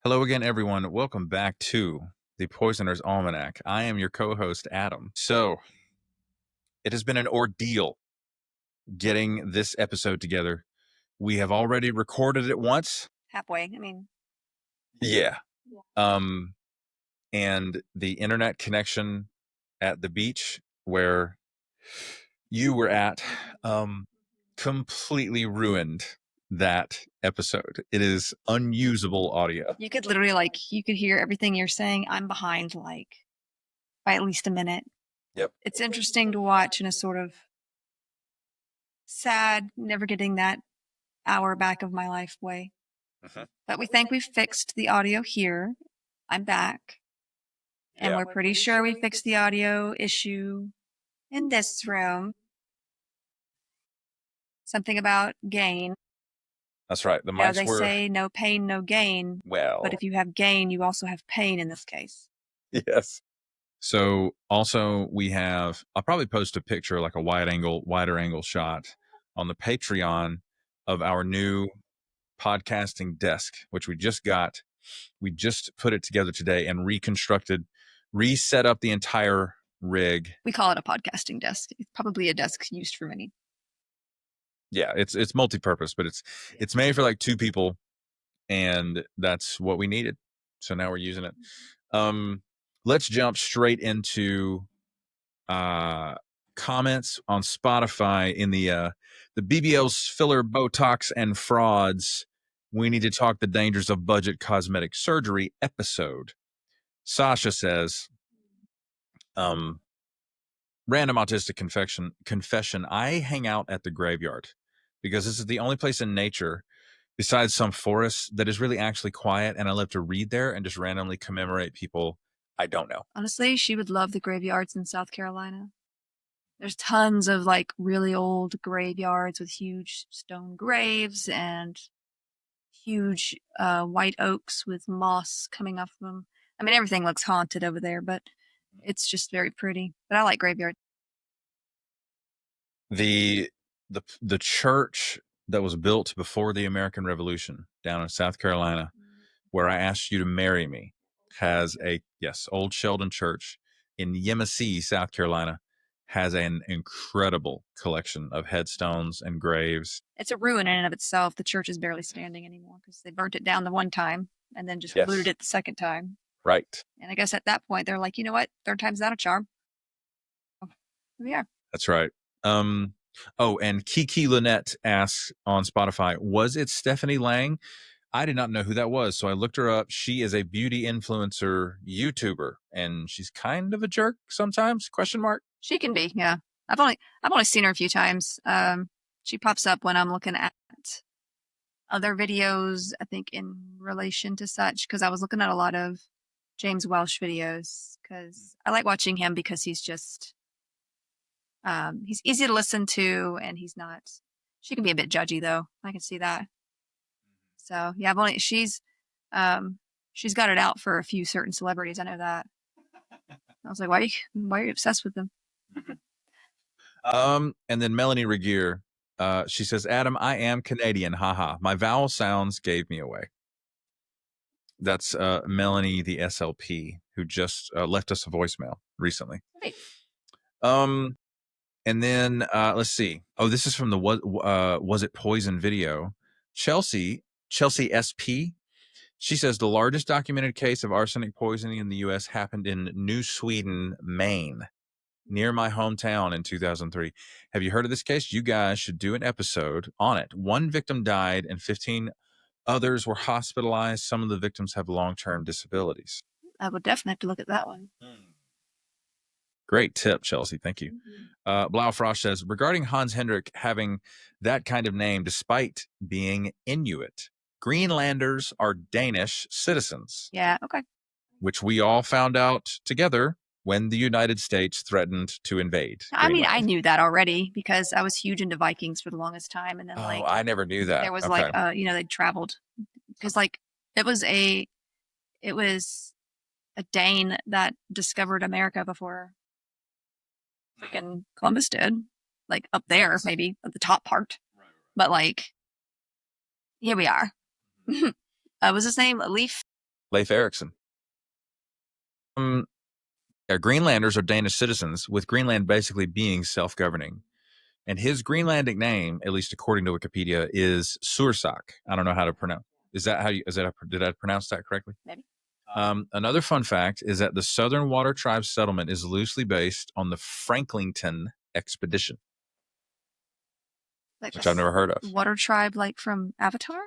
Hello again, everyone. Welcome back to the Poisoner's Almanac. I am your co-host, Adam. So, it has been an ordeal getting this episode together. We have already recorded it once. Halfway. I mean, Yeah. And the internet connection at the beach where you were at completely ruined that episode. It is unusable audio. you could literally you could hear everything you're saying. I'm behind by at least a minute. Yep. It's interesting to watch in a sort of sad, never getting that hour back of my life way. But we think we've fixed the audio here. I'm back. And we're pretty sure we fixed the audio issue in this room. Something about gain. That's right. The mics they say no pain, no gain. Well, but if you have gain, you also have pain in this case. Yes. So also we have, I'll probably post a picture, like a wider angle shot on the Patreon of our new podcasting desk, which we just got. We just put it together today and reset up the entire rig. We call it a podcasting desk. It's probably a desk used for many. Yeah, it's multi-purpose, but it's made for like two people, and that's what we needed. So now we're using it. Let's jump straight into comments on Spotify in the BBL's filler, Botox, and frauds. We need to talk the dangers of budget cosmetic surgery episode. Sasha says, random autistic confession. I hang out at the graveyard because this is the only place in nature besides some forests that is really actually quiet, and I love to read there and just randomly commemorate people I don't know. Honestly, she would love the graveyards in South Carolina. There's tons of really old graveyards with huge stone graves and huge white oaks with moss coming off of them. I mean, everything looks haunted over there, but it's just very pretty. But I like graveyards. The church that was built before the American Revolution down in South Carolina, where I asked you to marry me, has Old Sheldon Church in Yemassee, South Carolina, has an incredible collection of headstones and graves. It's a ruin in and of itself. The church is barely standing anymore because they burnt it down the one time and then just looted it the second time. Right. And I guess at that point, they're like, you know what? Third time's not a charm. Yeah. That's right. Oh, and Kiki Lynette asks on Spotify, was it Stephanie Lang? I did not know who that was, so I looked her up. She is a beauty influencer YouTuber, and she's kind of a jerk sometimes, question mark. She can be, yeah. I've only seen her a few times. She pops up when I'm looking at other videos, I think in relation to such, because I was looking at a lot of James Welsh videos, because I like watching him because he's just, he's easy to listen to, and she can be a bit judgy though. I can see that. So yeah, she's got it out for a few certain celebrities. I know that. I was like, why are you obsessed with them? And then Melanie Regier, she says, Adam, I am Canadian. Haha. My vowel sounds gave me away. That's Melanie, the SLP, who just left us a voicemail recently. Great. And then let's see. Oh, this is from the Was It Poison video. Chelsea SP. She says the largest documented case of arsenic poisoning in the U.S. happened in New Sweden, Maine, near my hometown in 2003. Have you heard of this case? You guys should do an episode on it. One victim died and 15 others were hospitalized. Some of the victims have long-term disabilities. I would definitely have to look at that one. Great tip, Chelsea. Thank you. Blaufrost says, regarding Hans Hendrik having that kind of name despite being Inuit, Greenlanders are Danish citizens. Yeah, okay. Which we all found out together when the United States threatened to invade. I mean, I knew that already because I was huge into Vikings for the longest time. And then I never knew that. There was they traveled because it was a Dane that discovered America before freaking Columbus did, up there, maybe at the top part. But here we are. What's his name? Leif Leif Erikson. Greenlanders are Danish citizens, with Greenland basically being self-governing. And his Greenlandic name, at least according to Wikipedia, is Sursak. I don't know how to pronounce. Did I pronounce that correctly? Maybe. Another fun fact is that the Southern Water Tribe settlement is loosely based on the Franklington expedition, Like which I've never heard of. Water tribe, like from Avatar?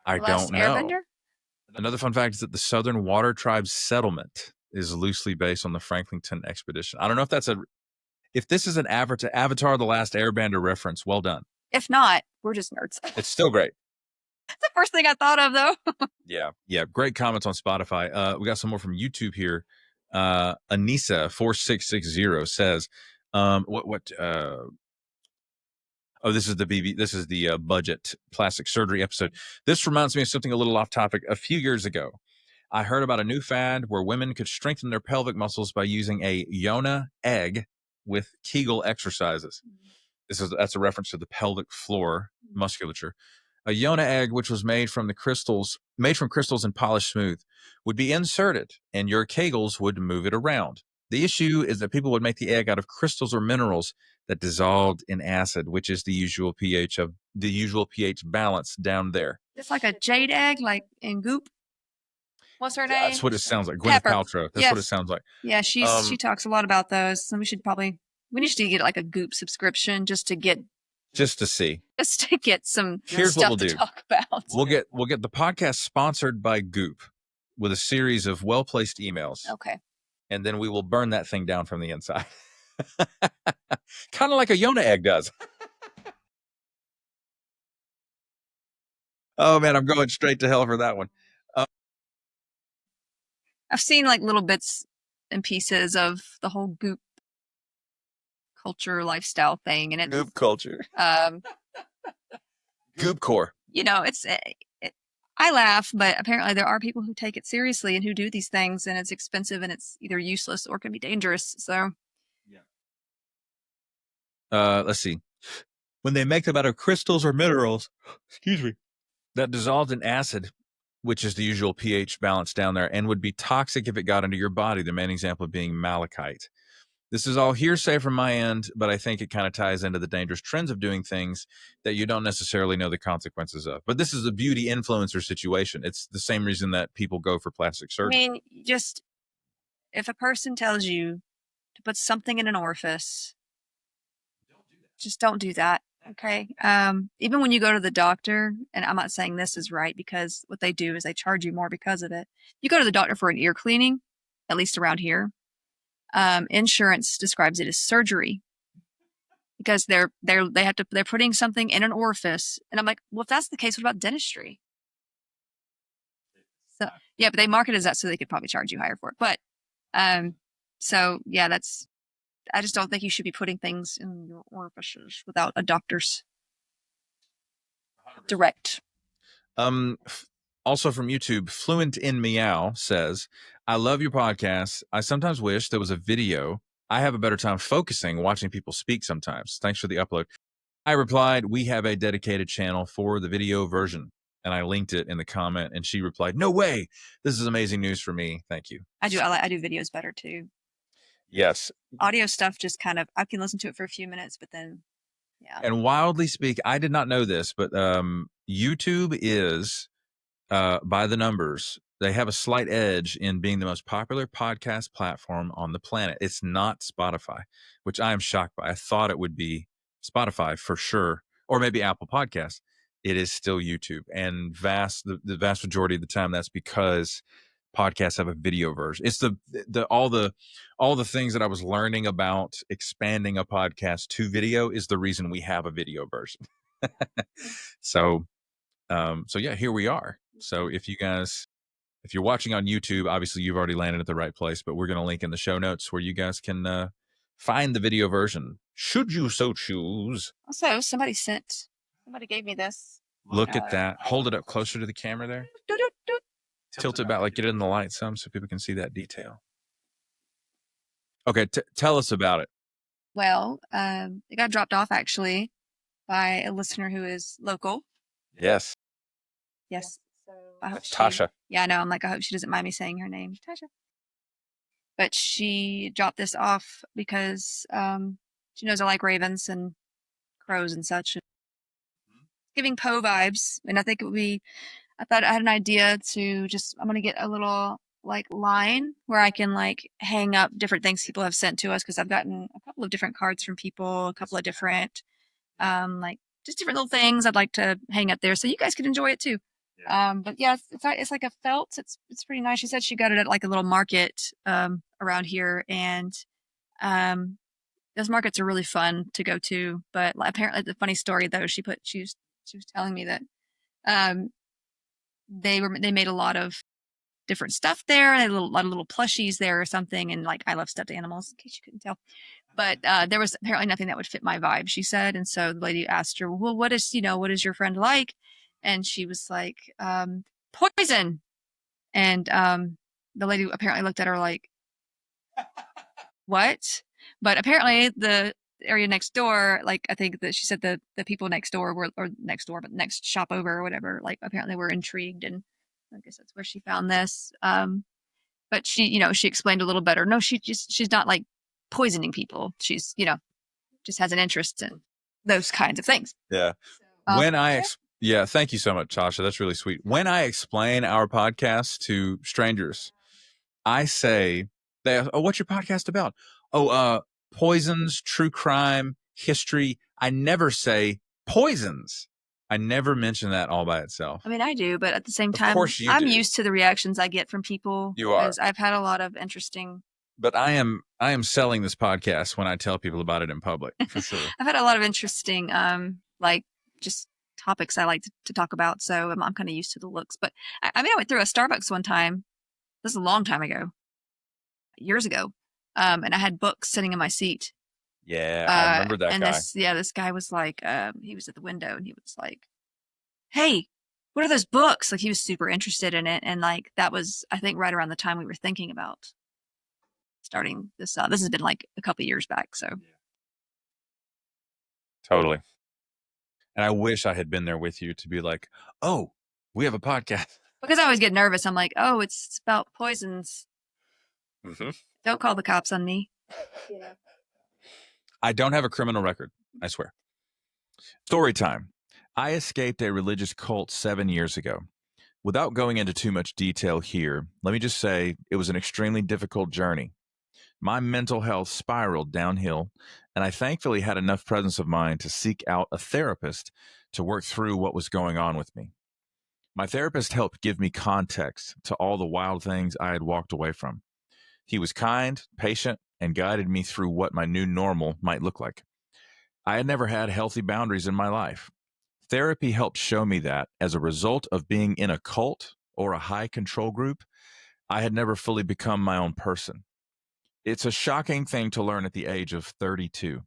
I Last don't know. Airbender? Another fun fact is that the Southern Water Tribe settlement is loosely based on the Franklington expedition. I don't know if that's if this is an Avatar: The Last Airbender reference. Well done. If not, we're just nerds. It's still great. That's the first thing I thought of, though. Yeah. Great comments on Spotify. We got some more from YouTube here. Anissa4660 says, this is the budget plastic surgery episode. This reminds me of something a little off topic. A few years ago, I heard about a new fad where women could strengthen their pelvic muscles by using a Yona egg with Kegel exercises. That's a reference to the pelvic floor musculature. A Yona egg, which was made from crystals and polished smooth, would be inserted, and your Kegels would move it around. The issue is that people would make the egg out of crystals or minerals that dissolved in acid, which is the usual pH balance down there. It's like a jade egg, like in Goop. What's her name? That's what it sounds like. Gwyneth Paltrow. That's what it sounds like. Yeah, she talks a lot about those. So we need to get like a Goop subscription just to see. Just to get some stuff to talk about. We'll get the podcast sponsored by Goop with a series of well-placed emails. Okay. And then we will burn that thing down from the inside. Kind of like a Yona egg does. Oh man, I'm going straight to hell for that one. I've seen like little bits and pieces of the whole Goop culture lifestyle thing, and it's Goop culture. Goop core. I laugh, but apparently there are people who take it seriously and who do these things, and it's expensive and it's either useless or can be dangerous. So, let's see. When they make them out of crystals or minerals, that dissolved in acid, which is the usual pH balance down there, and would be toxic if it got into your body. The main example being malachite. This is all hearsay from my end, but I think it kind of ties into the dangerous trends of doing things that you don't necessarily know the consequences of. But this is a beauty influencer situation. It's the same reason that people go for plastic surgery. I mean, just if a person tells you to put something in an orifice, just don't do that. Okay. Even when you go to the doctor, and I'm not saying this is right because what they do is they charge you more because of it. You go to the doctor for an ear cleaning, at least around here. Insurance describes it as surgery because they're putting something in an orifice, and I'm like, well, if that's the case, what about dentistry? So yeah, but they market it as that so they could probably charge you higher for it. But so yeah, I just don't think you should be putting things in your orifices without a doctor's direct. Also from YouTube, Fluent in Meow says, I love your podcast. I sometimes wish there was a video. I have a better time focusing watching people speak sometimes. Thanks for the upload. I replied, we have a dedicated channel for the video version. And I linked it in the comment, and she replied, no way. This is amazing news for me. Thank you. I do videos better too. Yes. Audio stuff just kind of, I can listen to it for a few minutes, but then, yeah. And wildly speak, I did not know this, but YouTube is, by the numbers, they have a slight edge in being the most popular podcast platform on the planet. It's not Spotify, which I am shocked by. I thought it would be Spotify for sure, or maybe Apple Podcasts. It is still YouTube, and the vast majority of the time, that's because podcasts have a video version. It's all the things that I was learning about expanding a podcast to video is the reason we have a video version. So yeah, here we are. So if you're watching on YouTube, obviously you've already landed at the right place, but we're going to link in the show notes where you guys can find the video version, should you so choose. Also, somebody gave me this. Look at that. Hold it up closer to the camera there. Tilt it back, like get it in the light some so people can see that detail. Okay, tell us about it. Well, it got dropped off actually by a listener who is local. Yes. Yes. I hope she. Tasha. Yeah, I know. I'm like, I hope she doesn't mind me saying her name, Tasha. But she dropped this off because she knows I like ravens and crows and such. Giving Poe vibes, and I think it would be. I thought I had an idea to just. I'm gonna get a little like line where I can like hang up different things people have sent to us because I've gotten a couple of different cards from people, a couple of different like just different little things I'd like to hang up there so you guys could enjoy it too. Yeah. But yeah, it's like a felt. It's pretty nice. She said she got it at like a little market around here, and those markets are really fun to go to. But apparently, the funny story though, she was telling me that um, they made a lot of different stuff there. They had a lot of little plushies there or something, and like I love stuffed animals, in case you couldn't tell. But there was apparently nothing that would fit my vibe, she said. And so the lady asked her, well, what is your friend like? And she was like, poison. And the lady apparently looked at her like, what? But apparently the area next door, like I think that she said the people next door were, or next door, but next shop over or whatever, like apparently were intrigued. And I guess that's where she found this. But she explained a little better. No, she's not like poisoning people. She's, just has an interest in those kinds of things. Yeah. Yeah, thank you so much, Tasha. That's really sweet. When I explain our podcast to strangers, I say, oh, what's your podcast about? Oh, poisons, true crime, history. I never say poisons. I never mention that all by itself. I mean, I do, but at the same time, of course you I'm do. used to the reactions I get from people. You are. Because I've had a lot of interesting. But I am selling this podcast when I tell people about it in public, for sure. I've had a lot of interesting, like just topics I like to talk about. So I'm kind of used to the looks. But I went through a Starbucks one time. This is a long time ago, years ago, and I had books sitting in my seat. Yeah, I remember that and guy. This guy was like, he was at the window and he was like, hey, what are those books? Like he was super interested in it. And like, that was, I think right around the time we were thinking about starting this. This has been like a couple years back. So. Totally. And I wish I had been there with you to be like, oh, we have a podcast. Because I always get nervous. I'm like, oh, it's about poisons. Mm-hmm. Don't call the cops on me. I don't have a criminal record, I swear. Story time. I escaped a religious cult 7 years ago. Without going into too much detail here, let me just say it was an extremely difficult journey. My mental health spiraled downhill, and I thankfully had enough presence of mind to seek out a therapist to work through what was going on with me. My therapist helped give me context to all the wild things I had walked away from. He was kind, patient, and guided me through what my new normal might look like. I had never had healthy boundaries in my life. Therapy helped show me that, as a result of being in a cult or a high control group, I had never fully become my own person. It's a shocking thing to learn at the age of 32.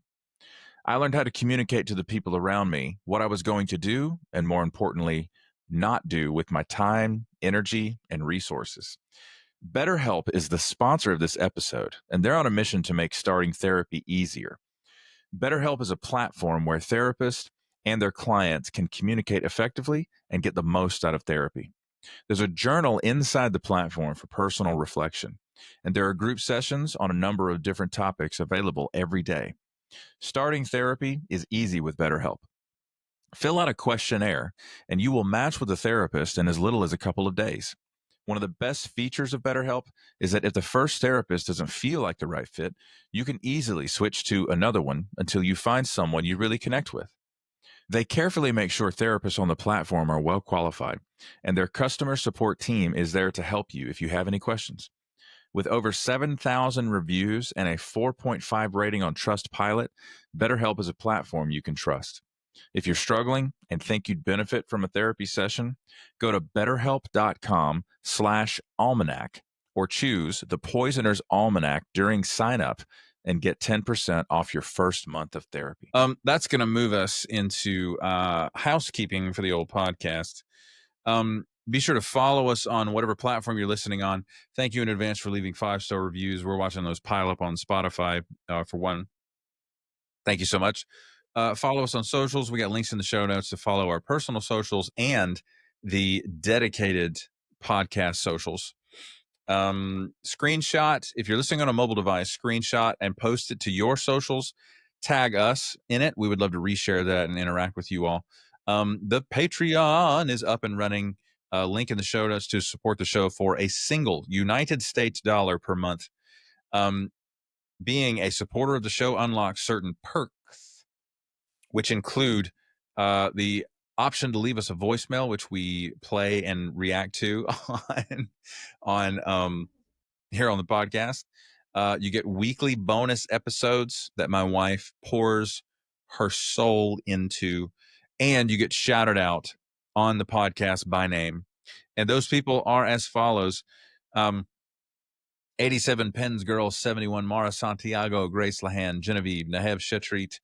I learned how to communicate to the people around me what I was going to do, and more importantly, not do with my time, energy, and resources. BetterHelp is the sponsor of this episode, and they're on a mission to make starting therapy easier. BetterHelp is a platform where therapists and their clients can communicate effectively and get the most out of therapy. There's a journal inside the platform for personal reflection, and there are group sessions on a number of different topics available every day. Starting therapy is easy with BetterHelp. Fill out a questionnaire, and you will match with a therapist in as little as a couple of days. One of the best features of BetterHelp is that if the first therapist doesn't feel like the right fit, you can easily switch to another one until you find someone you really connect with. They carefully make sure therapists on the platform are well qualified, and their customer support team is there to help you if you have any questions. With over 7,000 reviews and a 4.5 rating on Trustpilot, BetterHelp is a platform you can trust. If you're struggling and think you'd benefit from a therapy session, go to betterhelp.com/almanac or choose the Poisoner's Almanac during sign up and get 10% off your first month of therapy. That's going to move us into housekeeping for the old podcast. Be sure to follow us on whatever platform you're listening on. Thank you in advance for leaving 5-star reviews. We're watching those pile up on Spotify for one. Thank you so much. Follow us on socials. We got links in the show notes to follow our personal socials and the dedicated podcast socials. Screenshot, if you're listening on a mobile device, screenshot and post it to your socials. Tag us in it. We would love to reshare that and interact with you all. The Patreon is up and running. Link in the show notes to support the show for a single United States dollar per month. Being a supporter of the show unlocks certain perks, which include the option to leave us a voicemail, which we play and react to on here on the podcast. You get weekly bonus episodes that my wife pours her soul into, and you get shouted out on the podcast by name. And those people are as follows. 87 Pens Girl, 71 Mara Santiago, Grace Lahan, Genevieve, Nahev Shetreat,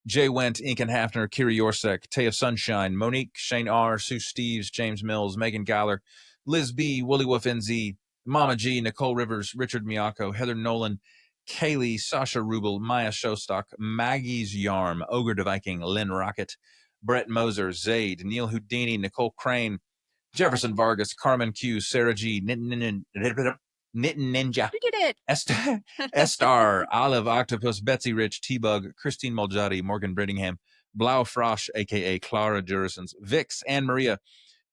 Jay Went, Incan Hafner, Kiri Yorsek, Taya Sunshine, Monique, Shane R., Sue Steves, James Mills, Megan Gowler, Liz B., Woolly Wolf NZ, Mama G., Nicole Rivers, Richard Miyako, Heather Nolan, Kaylee, Sasha Rubel, Maya Showstock, Maggie's Yarm, Ogre the Viking, Lynn Rocket, Brett Moser, Zaid, Neil Houdini, Nicole Crane, Jefferson Vargas, Carmen Q, Sarah G, Knitting Ninja, You did it. Estar, Olive Octopus, Betsy Rich, T-Bug, Christine Moljadi, Morgan Brittingham, Blau Frosch, a.k.a. Clara Jurisons, Vix, Anne Maria,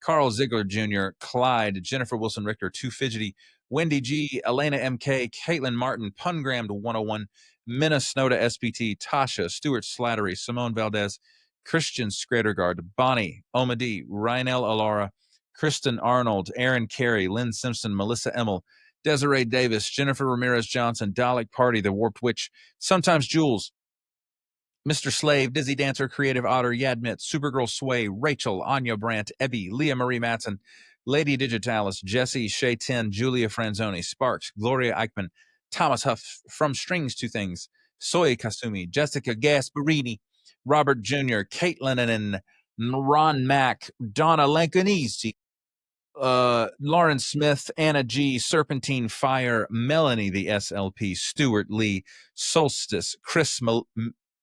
Carl Ziegler Jr., Clyde, Jennifer Wilson Richter, Too Fidgety, Wendy G., Elena M.K., Caitlin Martin, Pungrammed 101, Minna Snowda SPT, Tasha, Stuart Slattery, Simone Valdez, Christian Scradergard, Bonnie, Omadi, Rynel Alara, Kristen Arnold, Aaron Carey, Lynn Simpson, Melissa Emmel, Desiree Davis, Jennifer Ramirez Johnson, Dalek Party, The Warped Witch, Sometimes Jules, Mr. Slave, Dizzy Dancer, Creative Otter, Yadmit, Supergirl Sway, Rachel, Anya Brandt, Ebby, Leah Marie Matson, Lady Digitalis, Jesse, Shay 10, Julia Franzoni, Sparks, Gloria Eichmann, Thomas Huff, From Strings to Things, Soy Kasumi, Jessica Gasparini, Robert Jr., Caitlin and Ron Mack, Donna Lancanese, Lauren Smith, Anna G, Serpentine Fire, Melanie the SLP, Stuart Lee, Solstice, Chris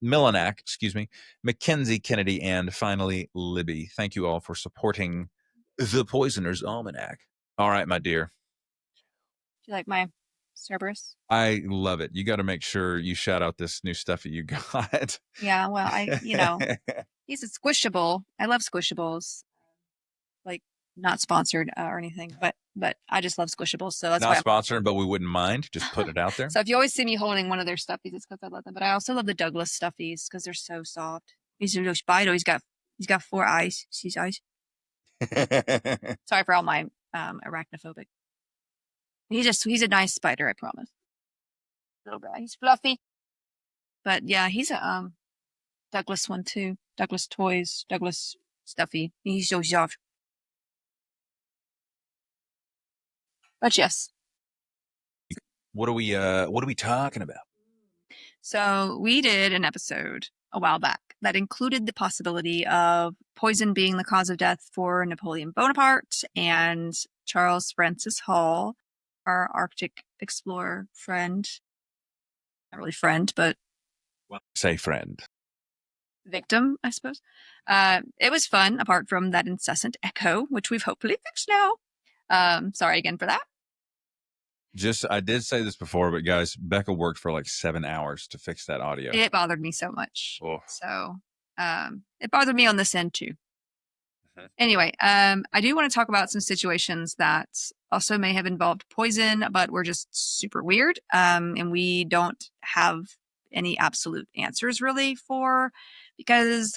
Millanak, Mackenzie Kennedy, and finally Libby. Thank you all for supporting the Poisoner's Almanac. All right, my dear. Do you like my Cerberus? I love it. You got to make sure you shout out this new stuff that you got. Yeah, well, he's a squishable. I love squishables. Like, not sponsored or anything, but I just love squishables. So that's not why sponsored, but we wouldn't mind just putting it out there. So if you always see me holding one of their stuffies, it's because I love them. But I also love the Douglas stuffies because they're so soft. He's a little spider. He's got 4 eyes. See his eyes? Sorry for all my arachnophobic. He's a nice spider, I promise. Little guy. He's fluffy. But yeah, he's a Douglas one too. Douglas toys, Douglas stuffy. He's so soft. But yes. What are we talking about? So we did an episode a while back that included the possibility of poison being the cause of death for Napoleon Bonaparte and Charles Francis Hall, our Arctic explorer friend. Not really friend, but say friend. Victim, I suppose. It was fun, apart from that incessant echo, which we've hopefully fixed now. Sorry again for that. I did say this before, but guys, Becca worked for like 7 hours to fix that audio. It bothered me so much. Oh. So it bothered me on this end too. Anyway, I do want to talk about some situations that also may have involved poison, but were just super weird. And we don't have any absolute answers really because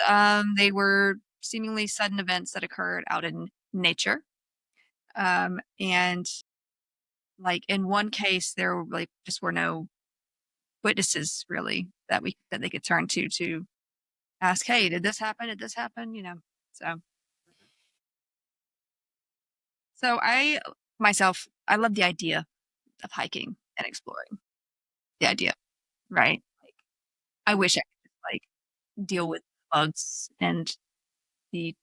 they were seemingly sudden events that occurred out in nature. And like in one case, there just were no witnesses really that they could turn to ask, hey, did this happen? Did this happen? So I love the idea of hiking and exploring. The idea, right? Like, I wish I could just deal with bugs and the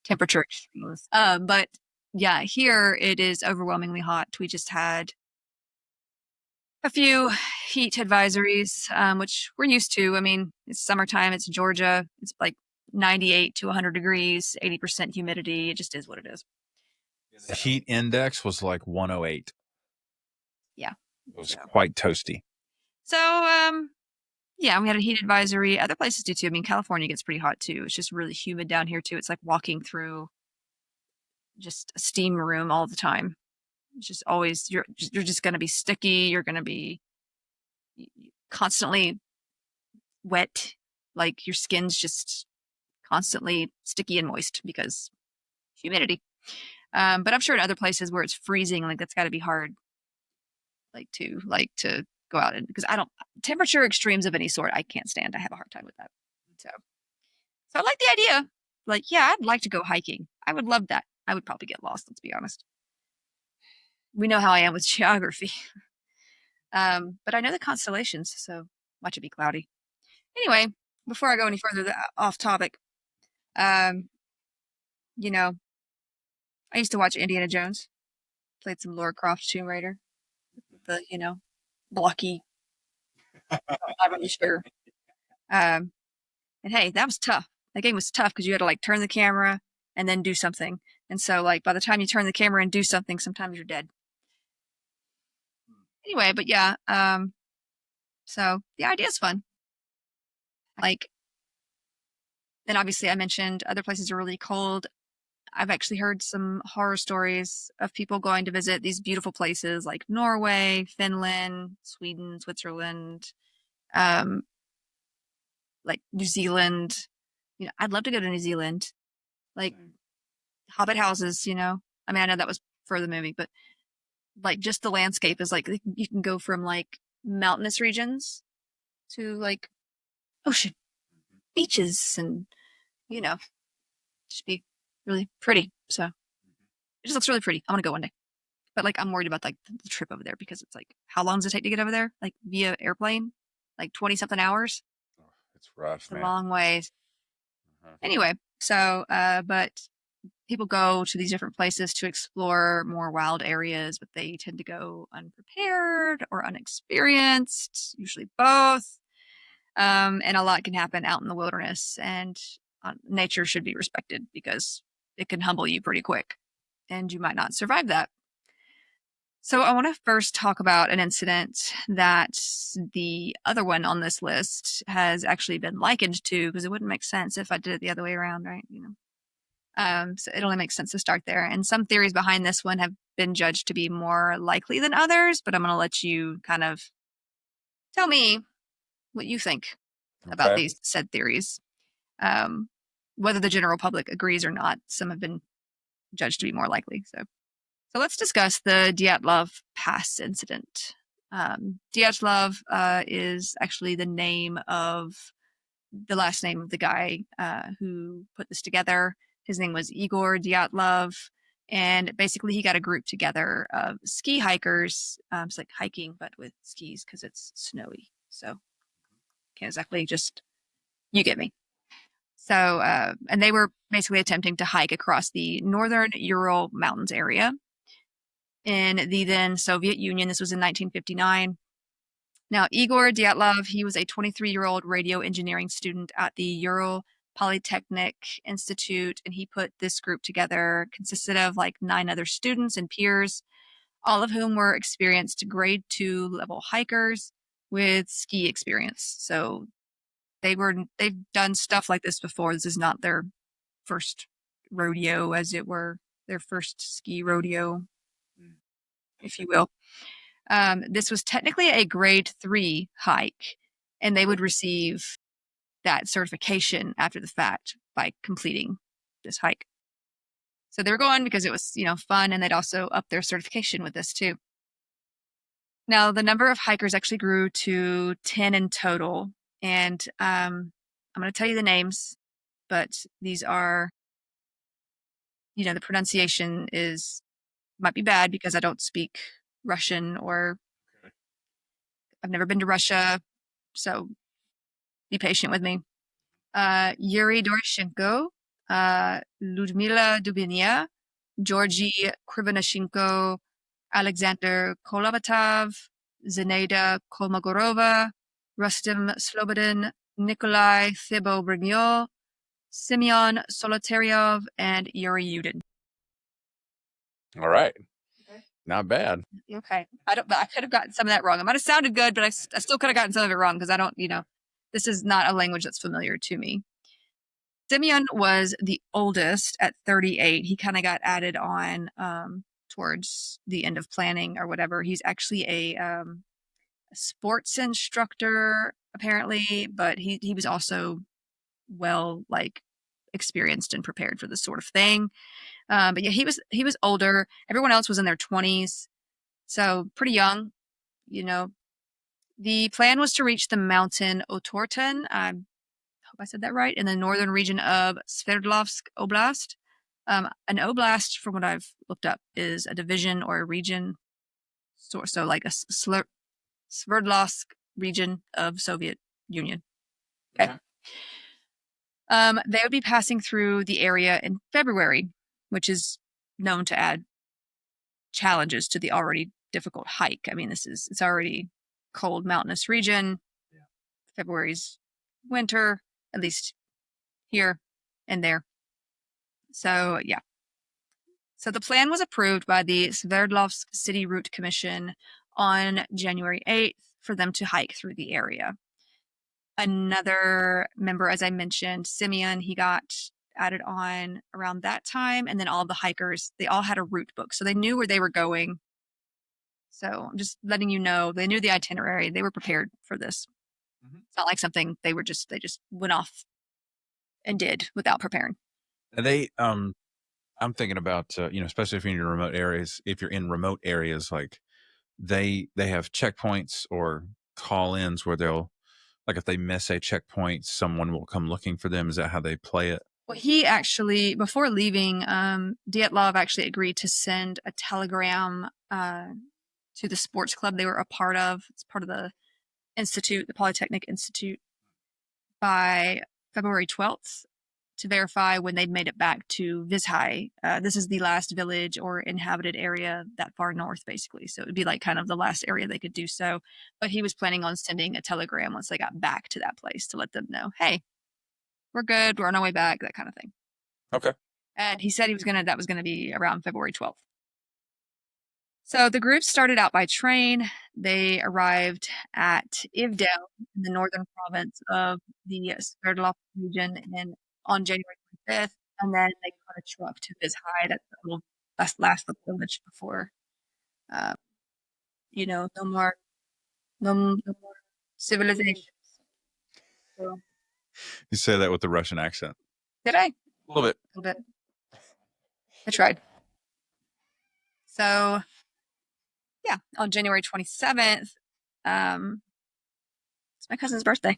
temperature extremes. But yeah, here it is overwhelmingly hot. We just had a few heat advisories, which we're used to. I mean, it's summertime. It's Georgia. It's like 98 to 100 degrees, 80% humidity. It just is what it is. The heat index was like 108. Yeah. It was quite toasty. So, yeah, we had a heat advisory. Other places do too. I mean, California gets pretty hot too. It's just really humid down here too. It's like walking through just a steam room all the time. It's just always, you're just going to be sticky. You're going to be constantly wet. Like your skin's just constantly sticky and moist because humidity. But I'm sure in other places where it's freezing, like that's got to be hard, like to go out and because I don't temperature extremes of any sort. I can't stand. I have a hard time with that. So I like the idea. Like, yeah, I'd like to go hiking. I would love that. I would probably get lost. Let's be honest. We know how I am with geography. But I know the constellations, so watch it be cloudy. Anyway, before I go any further off topic, you know, I used to watch Indiana Jones. Played some Lara Croft Tomb Raider. The, blocky, not really sure. And hey, that was tough. That game was tough because you had to like turn the camera and then do something. And so like by the time you turn the camera and do something, sometimes you're dead. Anyway, but yeah, so the idea is fun. Like, and obviously I mentioned other places are really cold. I've actually heard some horror stories of people going to visit these beautiful places like Norway, Finland, Sweden, Switzerland, like New Zealand. I'd love to go to New Zealand. Like Hobbit houses, I mean, I know that was for the movie, but like just the landscape is like you can go from like mountainous regions to like ocean, beaches, and just be really pretty. So it just looks really pretty. I want to go one day. But like I'm worried about like the trip over there because it's like how long does it take to get over there? Like via airplane? Like 20 something hours? Oh, it's rough, It's a man. long ways. Anyway, so but people go to these different places to explore more wild areas, but they tend to go unprepared or unexperienced, usually both. And a lot can happen out in the wilderness, and nature should be respected because it can humble you pretty quick, and you might not survive that. So I want to first talk about an incident that the other one on this list has actually been likened to, because it wouldn't make sense if I did it the other way around, right? So it only makes sense to start there. And some theories behind this one have been judged to be more likely than others, but I'm going to let you kind of tell me what you think about these said theories. Whether the general public agrees or not, some have been judged to be more likely. So let's discuss the Dyatlov Pass incident. Dyatlov is actually the name of the last name of the guy who put this together. His name was Igor Dyatlov, and basically he got a group together of ski hikers. It's like hiking, but with skis because it's snowy. So can't exactly just, you get me. So, and they were basically attempting to hike across the northern Ural Mountains area in the then Soviet Union. This was in 1959. Now, Igor Dyatlov, he was a 23-year-old radio engineering student at the Ural Polytechnic Institute, and he put this group together, consisted of like 9 other students and peers, all of whom were experienced grade 2 level hikers with ski experience. So they've done stuff like this before. This is not their first rodeo, as it were, their first ski rodeo, if you will. This was technically a grade 3 hike, and they would receive that certification after the fact by completing this hike. So they were going because it was, fun, and they'd also up their certification with this too. Now, the number of hikers actually grew to 10 in total, and I'm going to tell you the names, but these are, the pronunciation might be bad because I don't speak Russian, or I've never been to Russia, so be patient with me. Yuri Doroshenko, Ludmila Dubinia, Georgy Krivonishenko, Alexander Kolovatov, Zenaida Kolmogorova, Rustem Slobodin, Nikolai Thibault-Brignol, Simeon Solotaryov, and Yuri Yudin. All right. Okay. Not bad. Okay. I could have gotten some of that wrong. It might have sounded good, but I still could have gotten some of it wrong because I don't, this is not a language that's familiar to me. Simeon was the oldest at 38. He kind of got added on towards the end of planning or whatever. He's actually a sports instructor, apparently, but he was also well, experienced and prepared for this sort of thing. But yeah, he was older. Everyone else was in their 20s, so pretty young. The plan was to reach the mountain Otorten. I hope I said that right, in the northern region of Sverdlovsk Oblast. An oblast, from what I've looked up, is a division or a region, so like a Sverdlovsk region of Soviet Union. Okay. They would be passing through the area in February, which is known to add challenges to the already difficult hike. I mean, it's already cold mountainous region. Yeah. February's winter, at least here and there. So yeah. So the plan was approved by the Sverdlovsk City Route Commission on January 8th for them to hike through the area. Another member, as I mentioned, Simeon, he got added on around that time. And then all the hikers, they all had a route book. So they knew where they were going. So I'm just letting you know, they knew the itinerary. They were prepared for this. Mm-hmm. It's not like something they just went off and did without preparing. I'm thinking about, especially if you're in remote areas, like they have checkpoints or call-ins where they'll, like if they miss a checkpoint, someone will come looking for them. Is that how they play it? Well, he actually, before leaving, Dyatlov actually agreed to send a telegram to the sports club they were a part of. It's part of the institute, the Polytechnic Institute, by February 12th to verify when they'd made it back to Vizhai. This is the last village or inhabited area that far north, basically. So it would be like kind of the last area they could do so. But he was planning on sending a telegram once they got back to that place to let them know, hey, we're good, we're on our way back, that kind of thing. Okay. And he said that was gonna be around February 12th. So the group started out by train. They arrived at Ivdel in the northern province of the Sverdlovsk region on January 25th, and then they caught a truck to Vizhai, that's the little last little village before, no more civilizations. So, you say that with the Russian accent. did I? A little bit. A little bit. I tried. So, yeah, on January 27th, it's my cousin's birthday.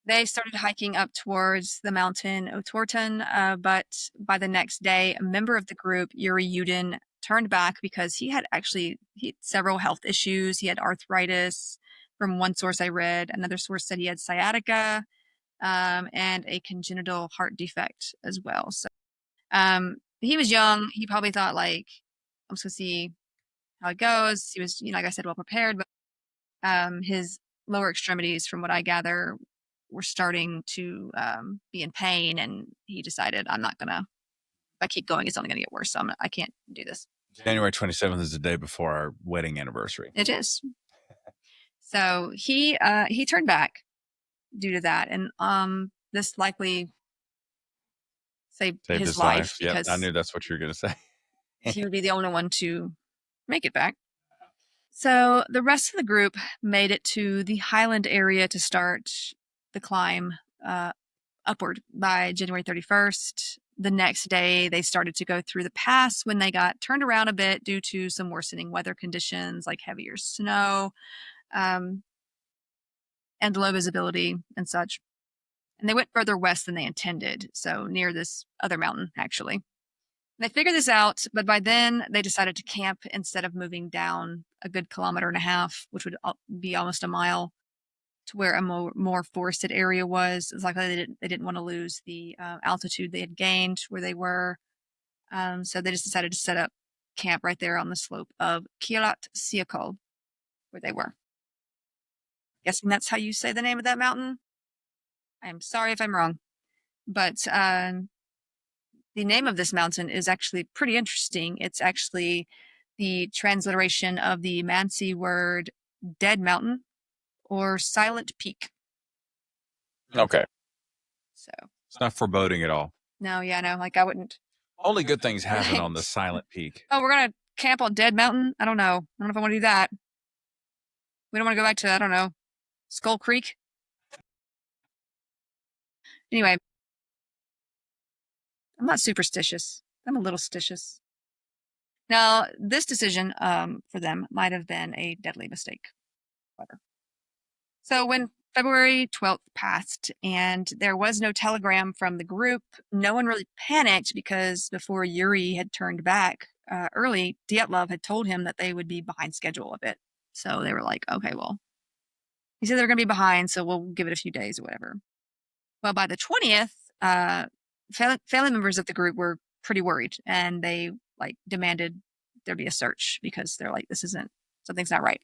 They started hiking up towards the mountain Otorten, but by the next day, a member of the group, Yuri Yudin, turned back because he had several health issues. He had arthritis. From one source I read, another source said he had sciatica and a congenital heart defect as well. So he was young. He probably thought, like, I'm just going to see how it goes. He was, like I said, well prepared, but his lower extremities, from what I gather, were starting to be in pain, and he decided, if I keep going, it's only going to get worse, so I can't do this. January 27th is the day before our wedding anniversary. It is. So he turned back due to that, and this likely saved his life. Because I knew that's what you were going to say. He would be the only one to make it back. So the rest of the group made it to the highland area to start the climb upward by January 31st. The next day, they started to go through the pass when they got turned around a bit due to some worsening weather conditions like heavier snow and low visibility and such. And they went further west than they intended, so near this other mountain, actually. They figured this out, but by then they decided to camp instead of moving down a good 1.5 kilometers, which would be almost a mile, to where a more forested area was. It's likely they didn't want to lose the altitude they had gained where they were. So they just decided to set up camp right there on the slope of Kielat Siakol, where they were. Guessing that's how you say the name of that mountain? I'm sorry if I'm wrong. But the name of this mountain is actually pretty interesting. It's actually the transliteration of the Mansi word dead mountain or silent peak. Okay. So, It's not foreboding at all. no, yeah, no, like I wouldn't. Only good things happen on the Right. silent peak. Oh, we're going to camp on Dead Mountain? I don't know. I don't know if I want to do that. We don't want to go back to, I don't know, Skull Creek. Anyway, I'm not superstitious. I'm a little stitious. Now, this decision for them might have been a deadly mistake. However. So when February 12th passed and there was no telegram from the group, no one really panicked because before Yuri had turned back early, Dyatlov had told him that they would be behind schedule a bit. So they were like, okay, well, he said they're going to be behind, so we'll give it a few days or whatever. Well, by the 20th, family members of the group were pretty worried and they like demanded there be a search because they're like, something's not right.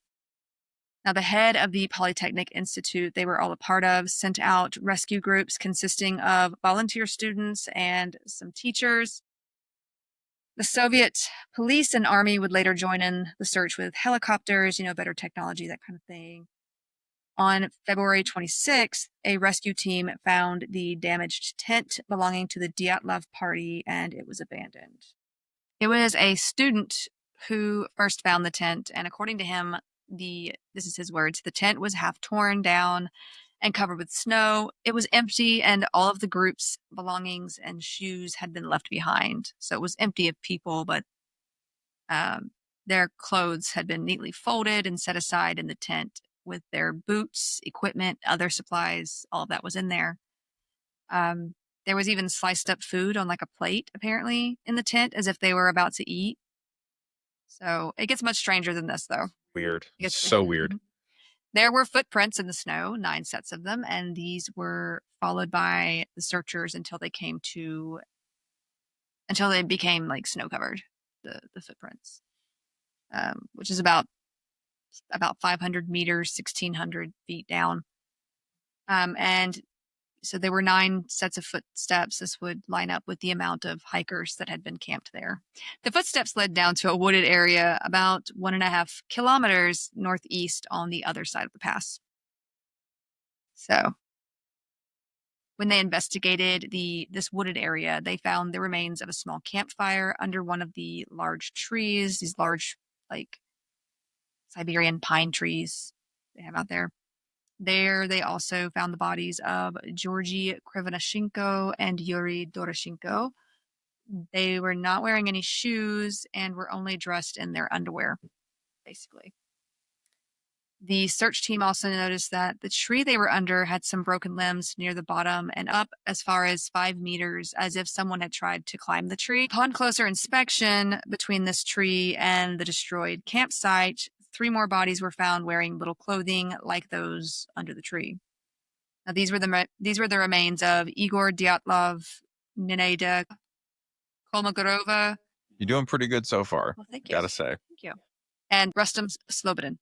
Now, the head of the Polytechnic Institute they were all a part of sent out rescue groups consisting of volunteer students and some teachers. The Soviet police and army would later join in the search with helicopters, better technology, that kind of thing. On February 26th, a rescue team found the damaged tent belonging to the Dyatlov party and it was abandoned. It was a student who first found the tent, and according to him, this is his words, the tent was half torn down and covered with snow. It was empty, and all of the group's belongings and shoes had been left behind. So it was empty of people, but their clothes had been neatly folded and set aside in the tent with their boots, equipment, other supplies, all of that was in there. There was even sliced up food on like a plate, apparently, in the tent as if they were about to eat. So it gets much stranger than this, though. Weird. It's so weird. There were footprints in the snow, 9 sets of them, and these were followed by the searchers until they became like snow covered, the footprints, which is about 500 meters, 1,600 feet down. And so there were 9 sets of footsteps. This would line up with the amount of hikers that had been camped there. The footsteps led down to a wooded area about 1.5 kilometers northeast on the other side of the pass. So when they investigated this wooded area, they found the remains of a small campfire under one of the large trees, these large, like, Siberian pine trees they have out there. There, they also found the bodies of Georgy Krivonoshenko and Yuri Doroshenko. They were not wearing any shoes and were only dressed in their underwear, basically. The search team also noticed that the tree they were under had some broken limbs near the bottom and up as far as 5 meters, as if someone had tried to climb the tree. Upon closer inspection between this tree and the destroyed campsite, 3 more bodies were found wearing little clothing like those under the tree. Now, these were the remains of Igor Dyatlov, Nenada Kolmogorova. You're doing pretty good so far. Well, thank you. Gotta say. Thank you. And Rustem Slobodin.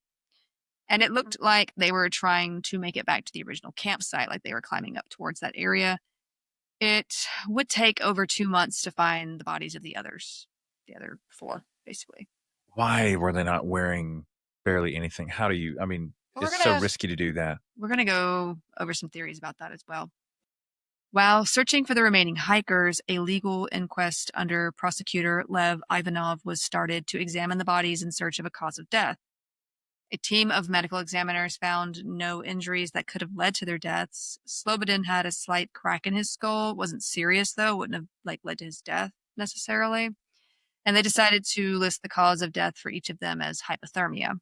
And it looked like they were trying to make it back to the original campsite, like they were climbing up towards that area. It would take over 2 months to find the bodies of the other 4, basically. Why were they not wearing barely anything? How do you, it's so risky to do that. We're going to go over some theories about that as well. While searching for the remaining hikers, a legal inquest under prosecutor Lev Ivanov was started to examine the bodies in search of a cause of death. A team of medical examiners found no injuries that could have led to their deaths. Slobodin had a slight crack in his skull. It wasn't serious, though. Wouldn't have led to his death necessarily. And they decided to list the cause of death for each of them as hypothermia.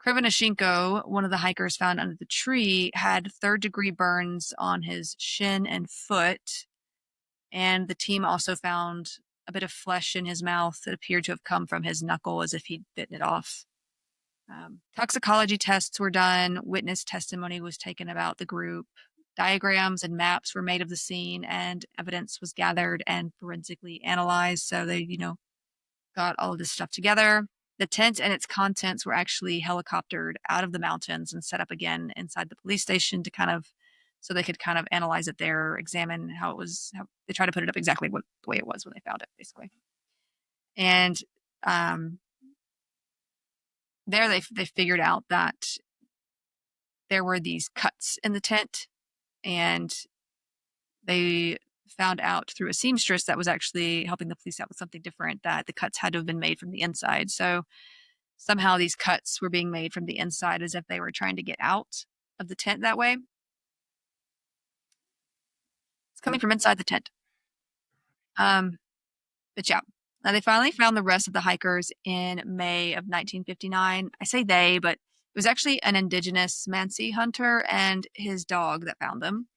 Krivonoshenko, one of the hikers found under the tree, had 3rd-degree burns on his shin and foot. And the team also found a bit of flesh in his mouth that appeared to have come from his knuckle as if he'd bitten it off. Toxicology tests were done. Witness testimony was taken about the group. Diagrams and maps were made of the scene, and evidence was gathered and forensically analyzed. So they, got all of this stuff together. The tent and its contents were actually helicoptered out of the mountains and set up again inside the police station to kind of so they could kind of analyze it there, examine how it was. How they try to put it up exactly the way it was when they found it, basically. And um, there they figured out that there were these cuts in the tent, and they found out through a seamstress that was actually helping the police out with something different, that the cuts had to have been made from the inside. So somehow these cuts were being made from the inside as if they were trying to get out of the tent that way. It's coming from inside the tent. Um, but yeah. Now they finally found the rest of the hikers in May of 1959. I say they, but it was actually an indigenous Mansi hunter and his dog that found them.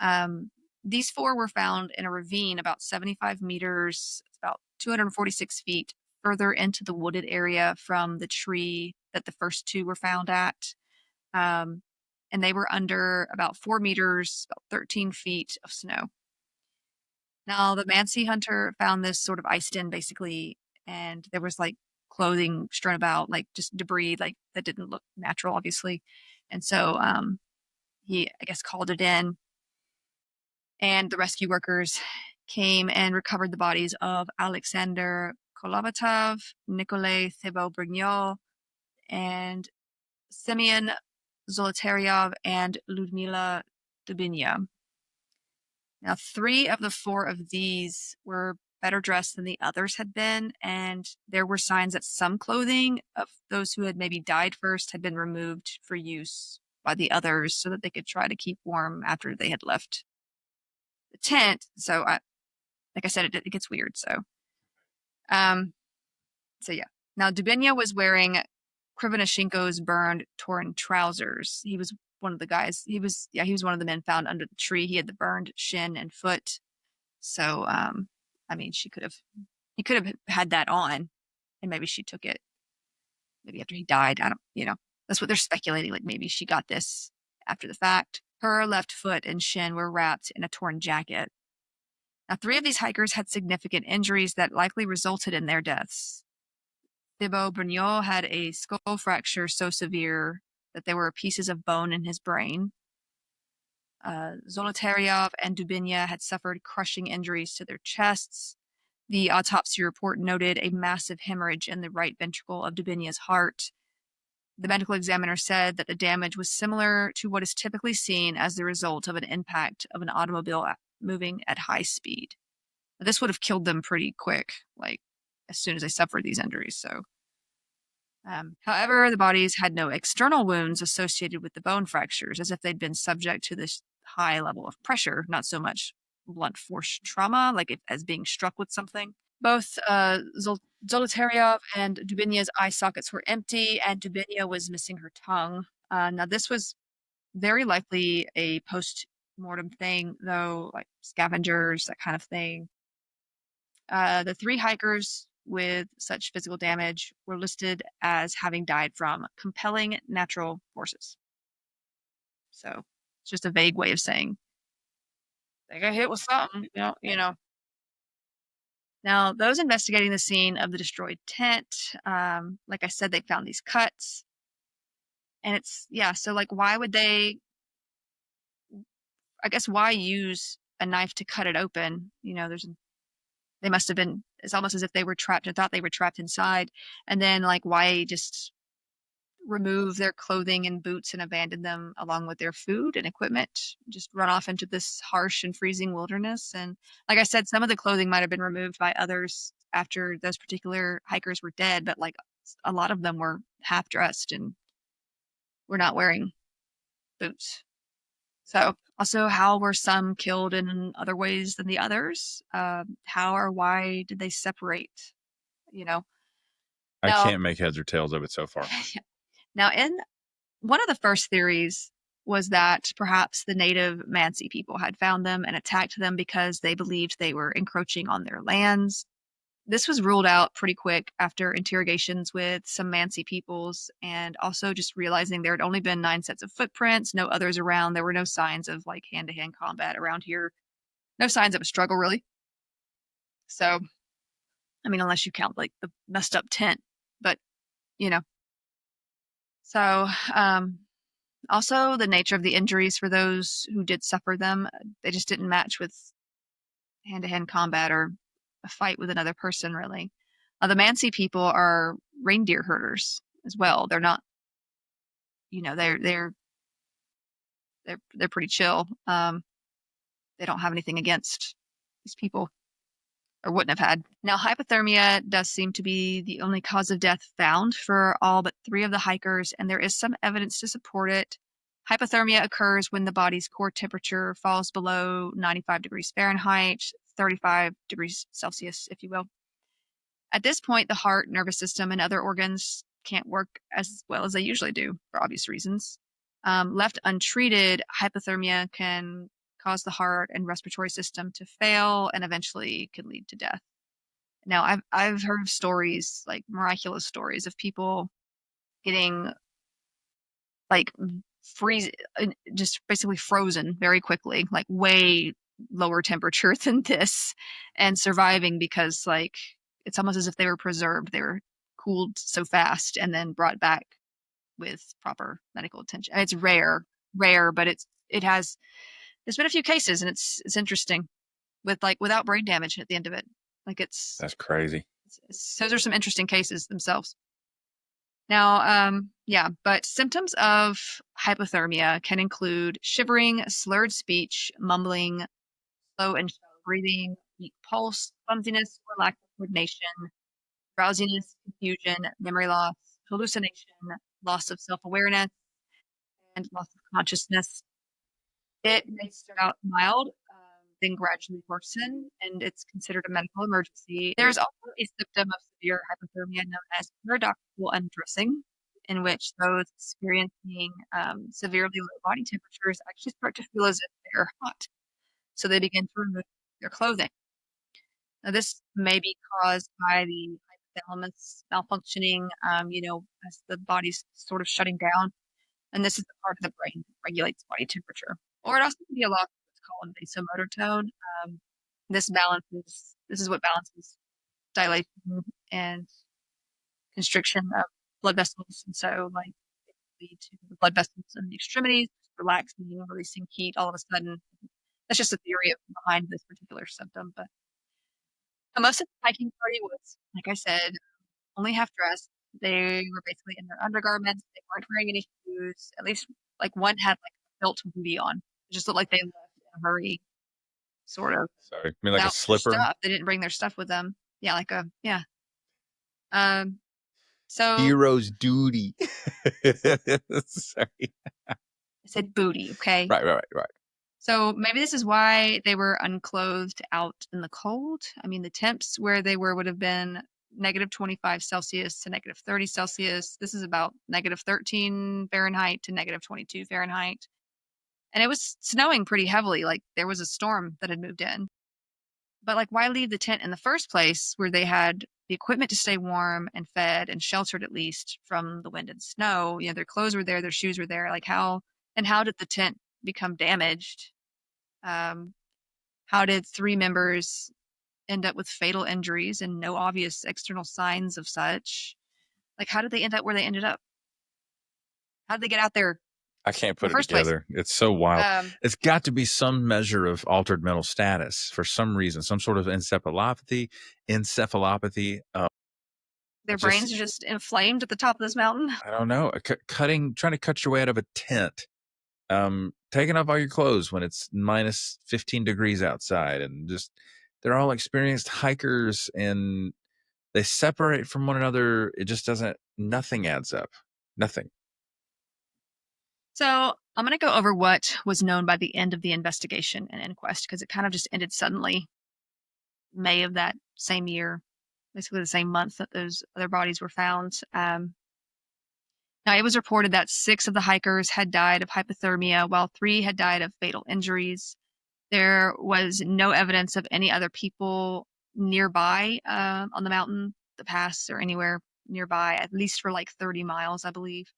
Um, these four were found in a ravine about 75 meters, about 246 feet further into the wooded area from the tree that the first two were found at. Um, and they were under about 4 meters, about 13 feet of snow. Now, the Mansi hunter found this sort of iced in, basically, and there was like clothing strewn about, like just debris, like that didn't look natural, obviously. And so he, I guess, called it in, and the rescue workers came and recovered the bodies of Alexander Kolovatov, Nikolay Thibault-Brignol, and Semyon Zolotaryov, and Ludmila Dubinya. Now, 3 of the 4 of these were better dressed than the others had been, and there were signs that some clothing of those who had maybe died first had been removed for use by the others so that they could try to keep warm after they had left the tent. So, like I said, it gets weird. Um, so yeah. Now, Dubinya was wearing Krivonishenko's burned, torn trousers. He was one of the guys. He was one of the men found under the tree. He had the burned shin and foot. So, I mean, he could have had that on, and maybe she took it maybe after he died. I don't, that's what they're speculating. Like maybe she got this after the fact. Her left foot and shin were wrapped in a torn jacket. Now, 3 of these hikers had significant injuries that likely resulted in their deaths. Thibault-Brignol had a skull fracture so severe that there were pieces of bone in his brain. Zolotaryov and Dubinya had suffered crushing injuries to their chests. The autopsy report noted a massive hemorrhage in the right ventricle of Dubinya's heart. The medical examiner said that the damage was similar to what is typically seen as the result of an impact of an automobile moving at high speed. This would have killed them pretty quick, like as soon as they suffered these injuries. So, however, the bodies had no external wounds associated with the bone fractures, as if they'd been subject to this high level of pressure, not so much blunt force trauma, like as being struck with something. Both Zolotaryov and Dubinya's eye sockets were empty, and Dubinya was missing her tongue. Now, this was very likely a post-mortem thing, though, like scavengers, that kind of thing. The 3 hikers with such physical damage were listed as having died from compelling natural forces. So it's just a vague way of saying they got hit with something, Now, those investigating the scene of the destroyed tent, like I said, they found these cuts. And so like, why would they, I guess, why use a knife to cut it open? They must have been, it's almost as if they were trapped and thought they were trapped inside. And then, like, why just remove their clothing and boots and abandon them along with their food and equipment, just run off into this harsh and freezing wilderness? And like I said, some of the clothing might have been removed by others after those particular hikers were dead, but like a lot of them were half dressed and were not wearing boots. So also, how were some killed in other ways than the others? How or why did they separate? You know, I now, can't make heads or tails of it so far. now in one of the first theories was that perhaps the native Mansi people had found them and attacked them because they believed they were encroaching on their lands. This was ruled out pretty quick after interrogations with some Mansi peoples, and also just realizing there had only been 9 sets of footprints, no others around. There were no signs of like hand-to-hand combat around here, no signs of a struggle really. So, I mean, unless you count like the messed up tent, but you know. So, Also, the nature of the injuries for those who did suffer them, they just didn't match with hand-to-hand combat or a fight with another person, really. The Mansi people are reindeer herders as well. They're not, they're pretty chill. They don't have anything against these people, or wouldn't have had. Now, hypothermia does seem to be the only cause of death found for all but 3 of the hikers, and there is some evidence to support it. Hypothermia occurs when the body's core temperature falls below 95 degrees Fahrenheit, 35 degrees Celsius, if you will. At this point, the heart, nervous system, and other organs can't work as well as they usually do for obvious reasons. Left untreated, hypothermia can cause the heart and respiratory system to fail and eventually can lead to death. Now, I've heard of stories, like miraculous stories, of people getting like freeze, just basically frozen very quickly, like way lower temperature than this, and surviving because like it's almost as if they were preserved. They were cooled so fast and then brought back with proper medical attention. It's rare, but there's been a few cases, and it's interesting with like without brain damage at the end of it. Like That's crazy. those are some interesting cases themselves. Now, yeah, but symptoms of hypothermia can include shivering, slurred speech, mumbling, slow and shallow breathing, weak pulse, clumsiness or lack of coordination, drowsiness, confusion, memory loss, hallucination, loss of self-awareness, and loss of consciousness. It may start out mild, then gradually worsen, and it's considered a medical emergency. There's also a symptom of severe hypothermia known as paradoxical undressing, in which those experiencing severely low body temperatures actually start to feel as if they're hot. So they begin to remove their clothing. Now, this may be caused by the hypothalamus malfunctioning, as the body's sort of shutting down. And this is the part of the brain that regulates body temperature. Or it also can be a loss of what's called vasomotor tone. Um, this is what balances dilation and constriction of blood vessels. And so, like, it can lead to the blood vessels in the extremities relaxing, releasing heat all of a sudden. That's just a theory behind this particular symptom. But most of the hiking party was, like I said, only half dressed. They were basically in their undergarments. They weren't wearing any shoes. At least, like, one had like a felt booty on. It just looked like they left in a hurry, sort of, Sorry, I mean like a without their slipper. stuff. They didn't bring their stuff with them. Yeah, like a yeah. Um. So Hero's duty. Sorry. I said booty. Okay. Right. So maybe this is why they were unclothed out in the cold. I mean, the temps where they were would have been negative 25 Celsius to negative 30 Celsius. This is about negative 13 Fahrenheit to negative 22 Fahrenheit. And it was snowing pretty heavily. Like there was a storm that had moved in. But like, why leave the tent in the first place where they had the equipment to stay warm and fed and sheltered at least from the wind and snow? You know, their clothes were there, their shoes were there. Like how did the tent become damaged? Um, how did 3 members end up with fatal injuries and no obvious external signs of such? Like, how did they end up where they ended up? How did they get out there I can't in put the it first place? together. It's so wild. It's got to be some measure of altered mental status for some reason, some sort of encephalopathy. Their brains are just inflamed at the top of this mountain. I don't know. Trying to cut your way out of a tent, taking off all your clothes when it's minus 15 degrees outside, and just they're all experienced hikers, and they separate from one another. It just doesn't. Nothing adds up. Nothing. So I'm going to go over what was known by the end of the investigation and inquest because it kind of just ended suddenly, May of that same year, basically the same month that those other bodies were found. Now, it was reported that 6 of the hikers had died of hypothermia, while 3 had died of fatal injuries. There was no evidence of any other people nearby on the mountain, the pass, or anywhere nearby, at least for like 30 miles, I believe.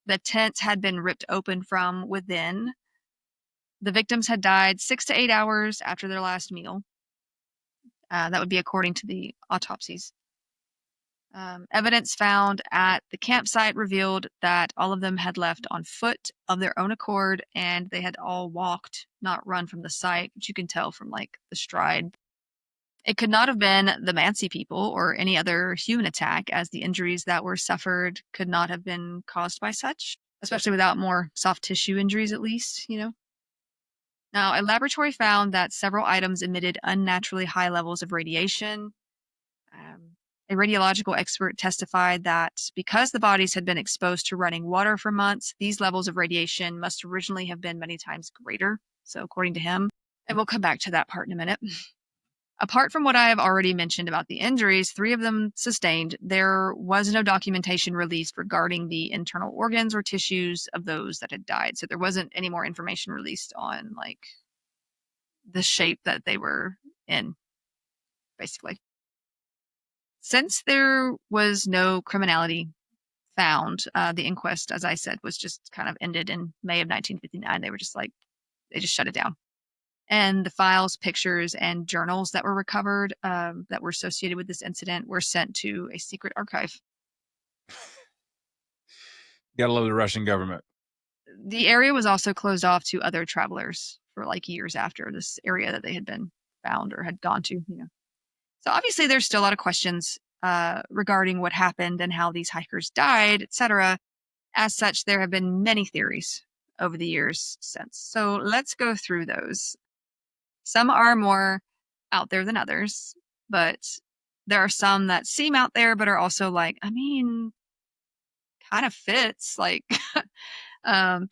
The tents had been ripped open from within. The victims had died 6 to 8 hours after their last meal. That would be according to the autopsies. Evidence found at the campsite revealed that all of them had left on foot of their own accord, and they had all walked, not run from the site, which you can tell from like the stride. It could not have been the Mansi people or any other human attack, as the injuries that were suffered could not have been caused by such, especially without more soft tissue injuries, at least, you know. Now, a laboratory found that several items emitted unnaturally high levels of radiation. A radiological expert testified that because the bodies had been exposed to running water for months, these levels of radiation must originally have been many times greater. So, according to him, and we'll come back to that part in a minute. Apart from what I have already mentioned about the injuries, 3 of them sustained, there was no documentation released regarding the internal organs or tissues of those that had died. So there wasn't any more information released on like the shape that they were in, basically. Since there was no criminality found, the inquest, as I said, was just kind of ended in May of 1959. They were just like, they just shut it down. And the files, pictures, and journals that were recovered that were associated with this incident were sent to a secret archive. Gotta love the Russian government. The area was also closed off to other travelers for like years after this area that they had been found or had gone to, you know. So obviously there's still a lot of questions regarding what happened and how these hikers died, etc. As such, there have been many theories over the years since. So let's go through those. Some are more out there than others, but there are some that seem out there, but are also like, I mean, kind of fits. Like,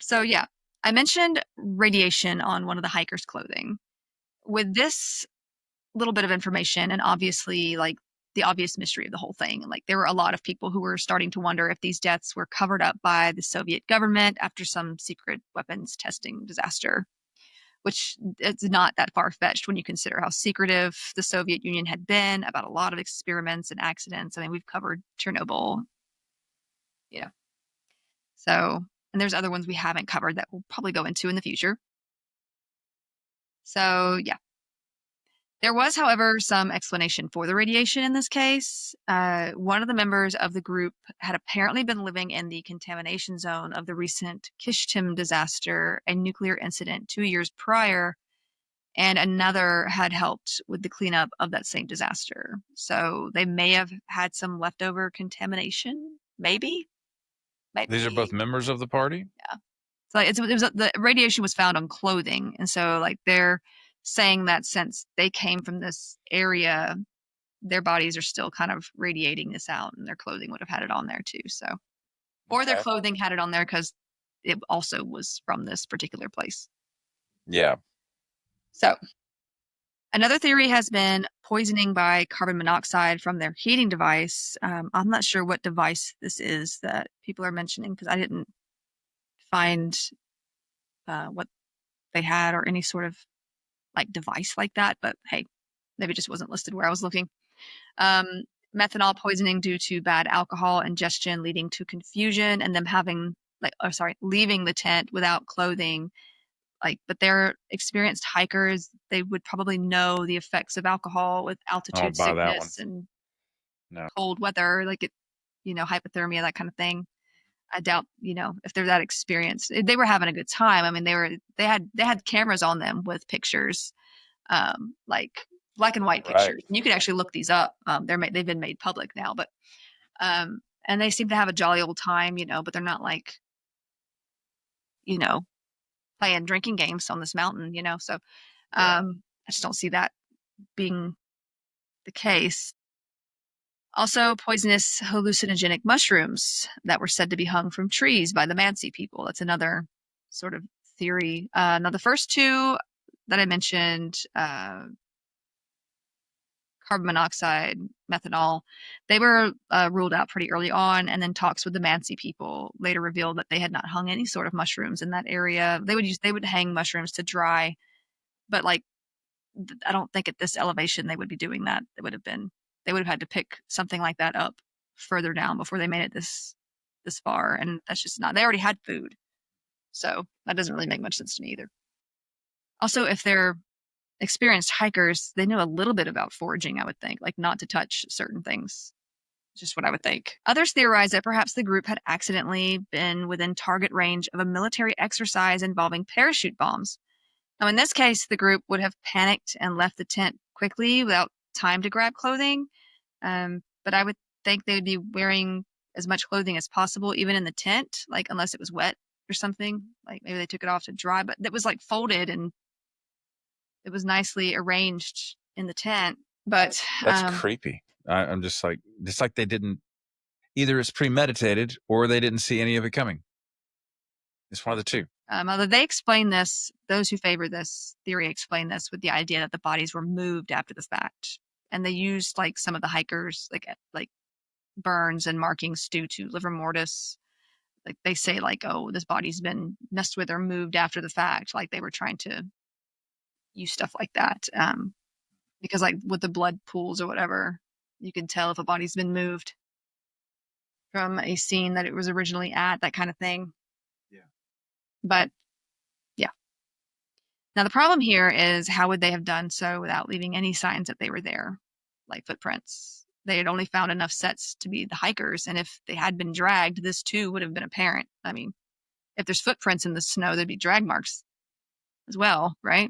so yeah, I mentioned radiation on one of the hikers' clothing. With this little bit of information, and obviously, like the obvious mystery of the whole thing, like there were a lot of people who were starting to wonder if these deaths were covered up by the Soviet government after some secret weapons testing disaster, which is not that far-fetched when you consider how secretive the Soviet Union had been about a lot of experiments and accidents. I mean, we've covered Chernobyl, you know. So, and there's other ones we haven't covered that we'll probably go into in the future. So, yeah. There was, however, some explanation for the radiation in this case. One of the members of the group had apparently been living in the contamination zone of the recent Kishtim disaster, a nuclear incident 2 years prior, and another had helped with the cleanup of that same disaster. So they may have had some leftover contamination, maybe. These are both members of the party? Yeah. So like, the radiation was found on clothing, and so like they're saying that since they came from this area, their bodies are still kind of radiating this out, and their clothing would have had it on there too. So, or their clothing had it on there because it also was from this particular place. Yeah. So, another theory has been poisoning by carbon monoxide from their heating device. I'm not sure what device this is that people are mentioning because I didn't find what they had or any sort of like device like that. But hey, maybe it just wasn't listed where I was looking. Um, Methanol poisoning due to bad alcohol ingestion, leading to confusion, and them having leaving the tent without clothing. Like, but they're experienced hikers. They would probably know the effects of alcohol with altitude buy that one. sickness and No. cold weather, like it, you know, hypothermia, that kind of thing. I doubt, you know, if they're that experienced. They were having a good time. I mean, they had cameras on them with pictures, like black and white pictures. And you can actually look these up. They've been made public now, but and they seem to have a jolly old time, you know, but they're not like, you know, playing drinking games on this mountain, you know. So I just don't see that being the case. Also, poisonous hallucinogenic mushrooms that were said to be hung from trees by the Mansi people. That's another sort of theory. Now, the first two that I mentioned, carbon monoxide, methanol, they were ruled out pretty early on, and then talks with the Mansi people later revealed that they had not hung any sort of mushrooms in that area. They would hang mushrooms to dry, but like I don't think at this elevation they would be doing that. They would have had to pick something like that up further down before they made it this far, and that's just not. They already had food, so that doesn't really make much sense to me either. Also, if they're experienced hikers, they know a little bit about foraging. I would think, like not to touch certain things. Just what I would think. Others theorize that perhaps the group had accidentally been within target range of a military exercise involving parachute bombs. Now, in this case, the group would have panicked and left the tent quickly without time to grab clothing. But I would think they would be wearing as much clothing as possible, even in the tent, like unless it was wet or something. Like maybe they took it off to dry, but it was like folded and it was nicely arranged in the tent. But That's creepy. I'm just like they didn't, either it's premeditated or they didn't see any of it coming. It's one of the two. Although they explain this, those who favor this theory explain this with the idea that the bodies were moved after the fact, and they used like some of the hikers like burns and markings due to livor mortis. Like they say, like, oh, this body's been messed with or moved after the fact. Like they were trying to use stuff like that, because like with the blood pools or whatever, you can tell if a body's been moved from a scene that it was originally at, that kind of thing. Yeah. But yeah. Now the problem here is, how would they have done so without leaving any signs that they were there, like footprints? They had only found enough sets to be the hikers, and if they had been dragged, this too would have been apparent. I mean, if there's footprints in the snow, there'd be drag marks as well, right?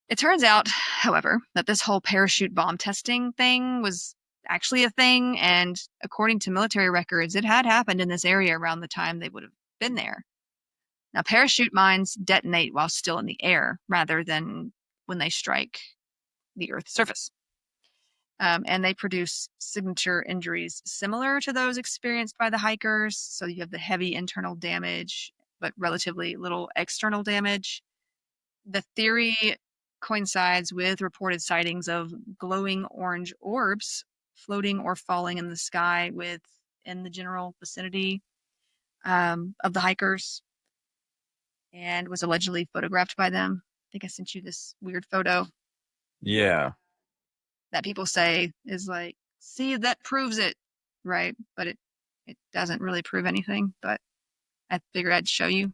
It turns out, however, that this whole parachute bomb testing thing was actually a thing, and according to military records, it had happened in this area around the time they would have been there. Now, parachute mines detonate while still in the air rather than when they strike the Earth's surface. And they produce signature injuries similar to those experienced by the hikers. So you have the heavy internal damage, but relatively little external damage. The theory coincides with reported sightings of glowing orange orbs floating or falling in the sky in the general vicinity of the hikers, and was allegedly photographed by them. I think I sent you this weird photo. Yeah. That people say is like, see, that proves it, right? But it doesn't really prove anything, but I figured I'd show you.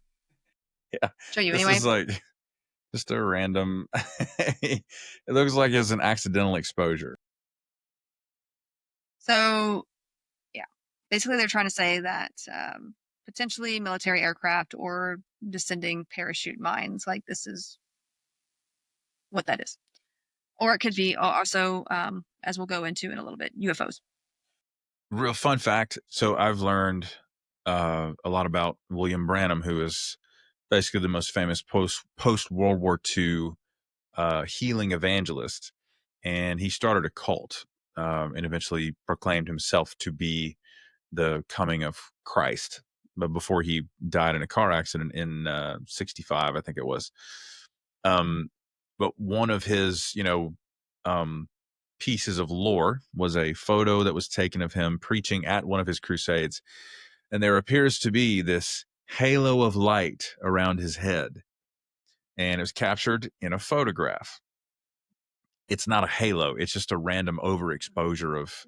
Yeah. Show you this anyway. Is like just a random, it looks like it's an accidental exposure. So, yeah, basically they're trying to say that potentially military aircraft or descending parachute mines, like this is what that is. Or it could be also, as we'll go into in a little bit, UFOs. Real fun fact. So I've learned a lot about William Branham, who is basically the most famous post World War II healing evangelist, and he started a cult and eventually proclaimed himself to be the coming of Christ. But before he died in a car accident in 65, I think it was. But one of his, pieces of lore was a photo that was taken of him preaching at one of his crusades. And there appears to be this halo of light around his head. And it was captured in a photograph. It's not a halo. It's just a random overexposure of,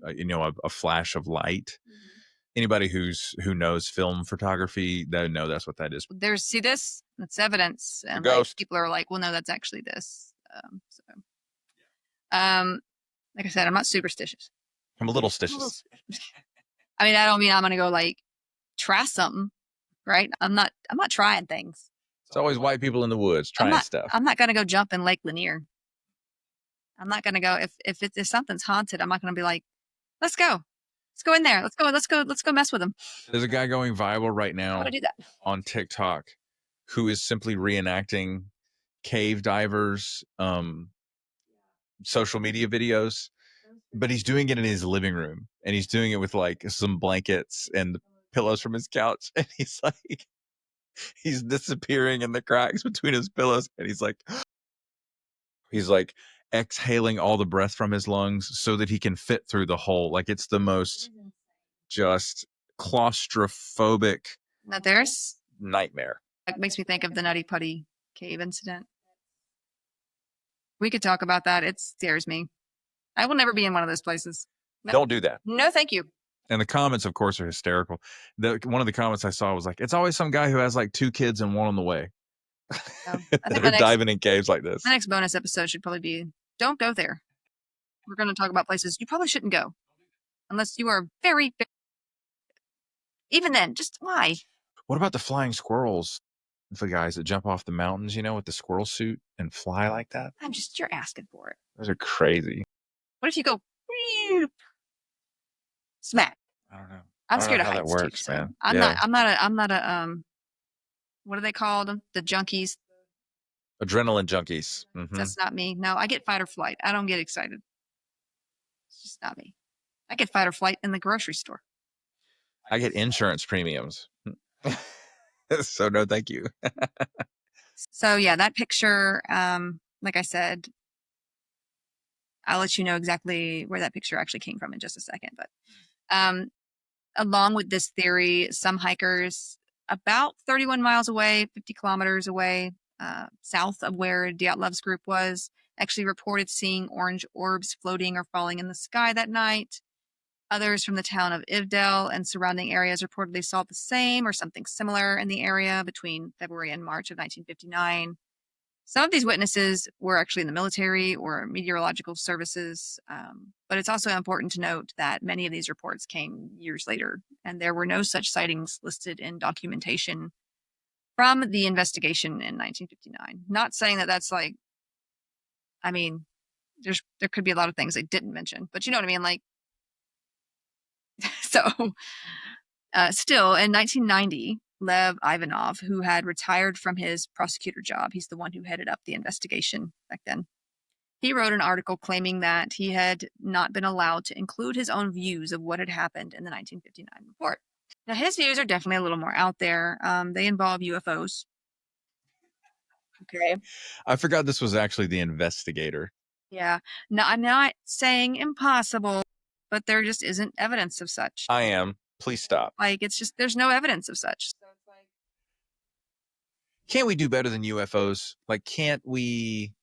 a flash of light. Anybody who knows film photography, they know that's what that is. See this? That's evidence. And ghost. People are like, well, no, that's actually this. Like I said, I'm not superstitious. I'm a little stitious. I mean, I don't mean I'm gonna go like try something, right? I'm not trying things. It's always white people in the woods trying stuff. I'm not gonna go jump in Lake Lanier. I'm not gonna go if something's haunted. I'm not gonna be like, let's go in there. Let's go mess with them. There's a guy going viral right now do that on TikTok who is simply reenacting cave divers social media videos, but he's doing it in his living room, and he's doing it with like some blankets and the pillows from his couch, and he's disappearing in the cracks between his pillows, and he's like exhaling all the breath from his lungs so that he can fit through the hole. Like, it's the most just claustrophobic nightmare. It makes me think of the Nutty Putty cave incident. We could talk about that. It scares me. I will never be in one of those places. No. Don't do that. No, thank you. And the comments, of course, are hysterical. One of the comments I saw was like, it's always some guy who has like 2 kids and one on the way. They're diving in caves like this. The next bonus episode should probably be, don't go there. We're going to talk about places you probably shouldn't go. unless you are very, even then, just why? What about the flying squirrels? The guys that jump off the mountains, with the squirrel suit and fly like that? You're asking for it. Those are crazy. What if you go smack? I don't know. I'm I don't scared know of how that heights too. works, So man. I'm Yeah. not a what are they called? The junkies. Adrenaline junkies. That's not me. No, I get fight or flight. I don't get excited. It's just not me. I get fight or flight in the grocery store. I get insurance premiums. So no, thank you. So yeah, that picture, like I said, I'll let you know exactly where that picture actually came from in just a second. But along with this theory, some hikers about 31 miles away, 50 kilometers away, south of where Dyatlov's group was, actually reported seeing orange orbs floating or falling in the sky that night. Others from the town of Ivdel and surrounding areas reportedly saw the same or something similar in the area between February and March of 1959. Some of these witnesses were actually in the military or meteorological services, but it's also important to note that many of these reports came years later, and there were no such sightings listed in documentation from the investigation in 1959. Not saying that that's like, I mean, there could be a lot of things they didn't mention, but you know what I mean? Like, so still in 1990, Lev Ivanov, who had retired from his prosecutor job, he's the one who headed up the investigation back then. He wrote an article claiming that he had not been allowed to include his own views of what had happened in the 1959 report. Now, his views are definitely a little more out there. They involve UFOs. Okay. I forgot this was actually the investigator. Yeah. No, I'm not saying impossible, but there just isn't evidence of such. I am. Please stop. Like, it's just, there's no evidence of such. So it's like, can't we do better than UFOs? Like, can't we?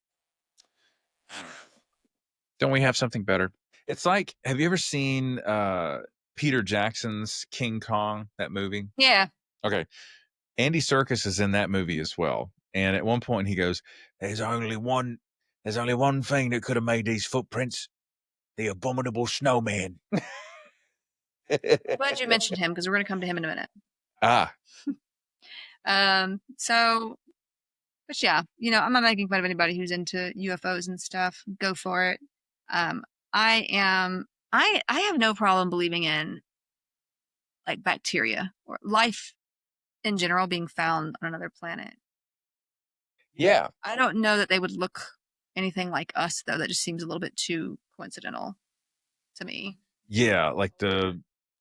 Don't we have something better? It's like, have you ever seen Peter Jackson's King Kong, that movie? Yeah. Okay. Andy Serkis is in that movie as well. And at one point he goes, there's only one thing that could have made these footprints. The abominable snowman. Glad you mentioned him because we're going to come to him in a minute. Ah. So, but yeah, I'm not making fun of anybody who's into UFOs and stuff. Go for it. I have no problem believing in like bacteria or life in general being found on another planet. Yeah. I don't know that they would look anything like us though. That just seems a little bit too coincidental to me. Yeah, like a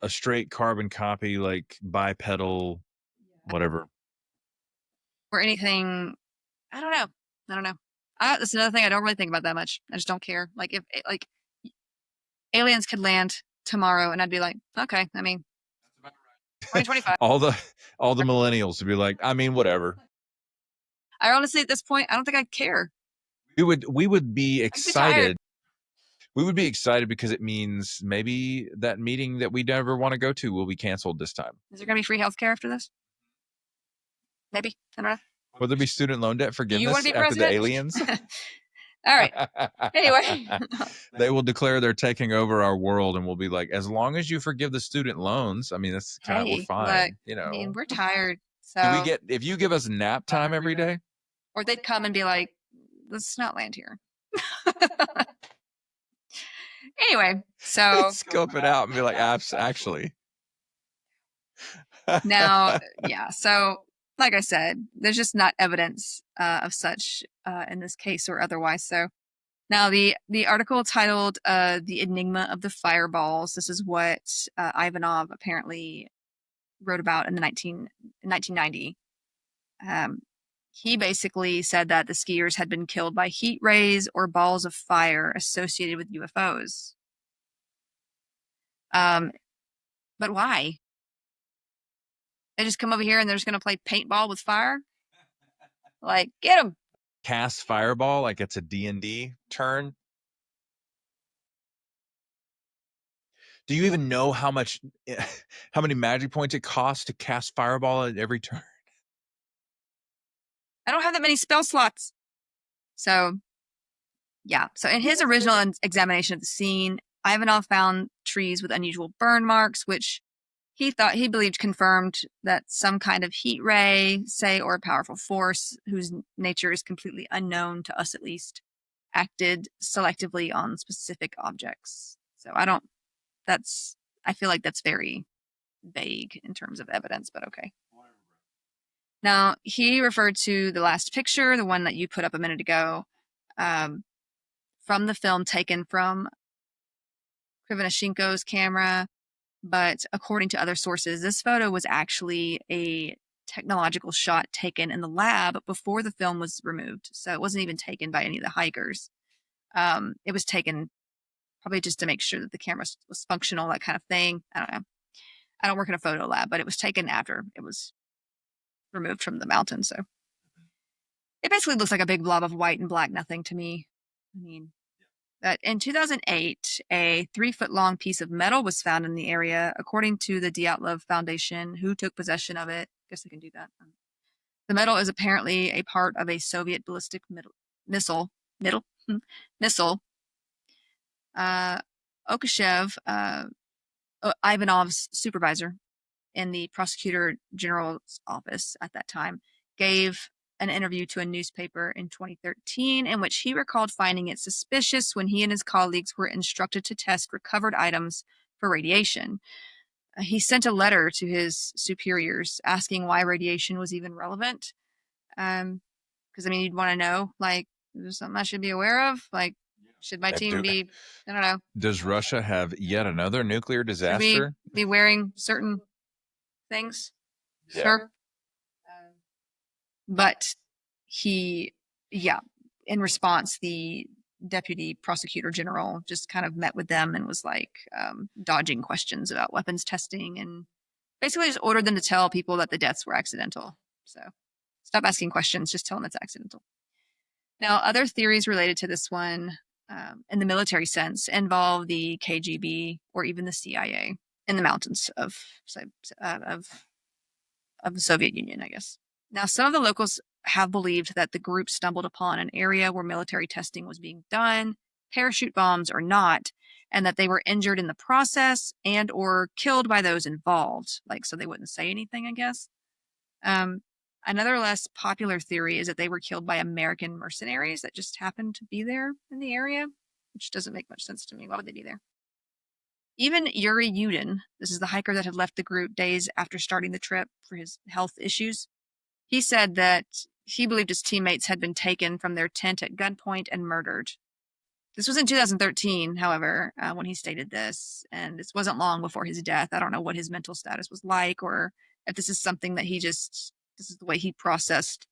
straight carbon copy, like bipedal, whatever. Or anything. I don't know. That's another thing I don't really think about that much. I just don't care. Like if aliens could land tomorrow, and I'd be like, okay. I mean, 2025. all the millennials would be like, I mean, whatever. I honestly, at this point, I don't think I'd care. We would be excited. We would be excited because it means maybe that meeting that we never want to go to will be canceled this time. Is there going to be free healthcare after this? Maybe. I don't know. Will there be student loan debt forgiveness after the aliens? All right. Anyway. They will declare they're taking over our world and we'll be like, as long as you forgive the student loans, I mean, that's kind of, we're fine. Look, I mean, we're tired. So do we get, if you give us nap time every day? Or they'd come and be like, let's not land here. Anyway, so scope it out and be like, actually. Now, yeah. So, like I said, there's just not evidence of such in this case or otherwise. So, now the article titled "The Enigma of the Fireballs." This is what Ivanov apparently wrote about in 1990. He basically said that the skiers had been killed by heat rays or balls of fire associated with UFOs. But why? They just come over here and they're just going to play paintball with fire? Like, get them. Cast fireball like it's a D&D turn. Do you even know how many magic points it costs to cast fireball at every turn? I don't have that many spell slots. So, yeah. So in his original examination of the scene, Ivanov found trees with unusual burn marks, which he believed confirmed that some kind of heat ray, say, or a powerful force whose nature is completely unknown to us at least, acted selectively on specific objects. So I feel like that's very vague in terms of evidence, but okay. Now, he referred to the last picture, the one that you put up a minute ago, from the film taken from Krivonashenko's camera, but according to other sources, this photo was actually a technological shot taken in the lab before the film was removed. So it wasn't even taken by any of the hikers. It was taken probably just to make sure that the camera was functional, that kind of thing. I don't know. I don't work in a photo lab, but it was taken after it was removed from the mountain. So it basically looks like a big blob of white and black nothing to me. I mean, that in 2008, a 3-foot-long piece of metal was found in the area, according to the Dyatlov Foundation, who took possession of it. I guess I can do that. The metal is apparently a part of a Soviet ballistic missile. Okashev, Ivanov's supervisor in the prosecutor general's office at that time, gave an interview to a newspaper in 2013 in which he recalled finding it suspicious when he and his colleagues were instructed to test recovered items for radiation. He sent a letter to his superiors asking why radiation was even relevant. Because, I mean, you'd want to know, like, is there something I should be aware of? Like, should my team be, I don't know. Does Russia have yet another nuclear disaster? Should we be wearing certain things? Yeah. Sure. But in response, the deputy prosecutor general just kind of met with them and was like dodging questions about weapons testing and basically just ordered them to tell people that the deaths were accidental. So stop asking questions, just tell them it's accidental. Now, other theories related to this one in the military sense involve the KGB or even the CIA in the mountains of the Soviet Union, I guess. Now, some of the locals have believed that the group stumbled upon an area where military testing was being done, parachute bombs or not, and that they were injured in the process and or killed by those involved, like so they wouldn't say anything, I guess. Another less popular theory is that they were killed by American mercenaries that just happened to be there in the area, which doesn't make much sense to me. Why would they be there? Even Yuri Yudin, this is the hiker that had left the group days after starting the trip for his health issues, he said that he believed his teammates had been taken from their tent at gunpoint and murdered. This was in 2013, however, when he stated this, and this wasn't long before his death. I don't know what his mental status was like, or if this is something that this is the way he processed,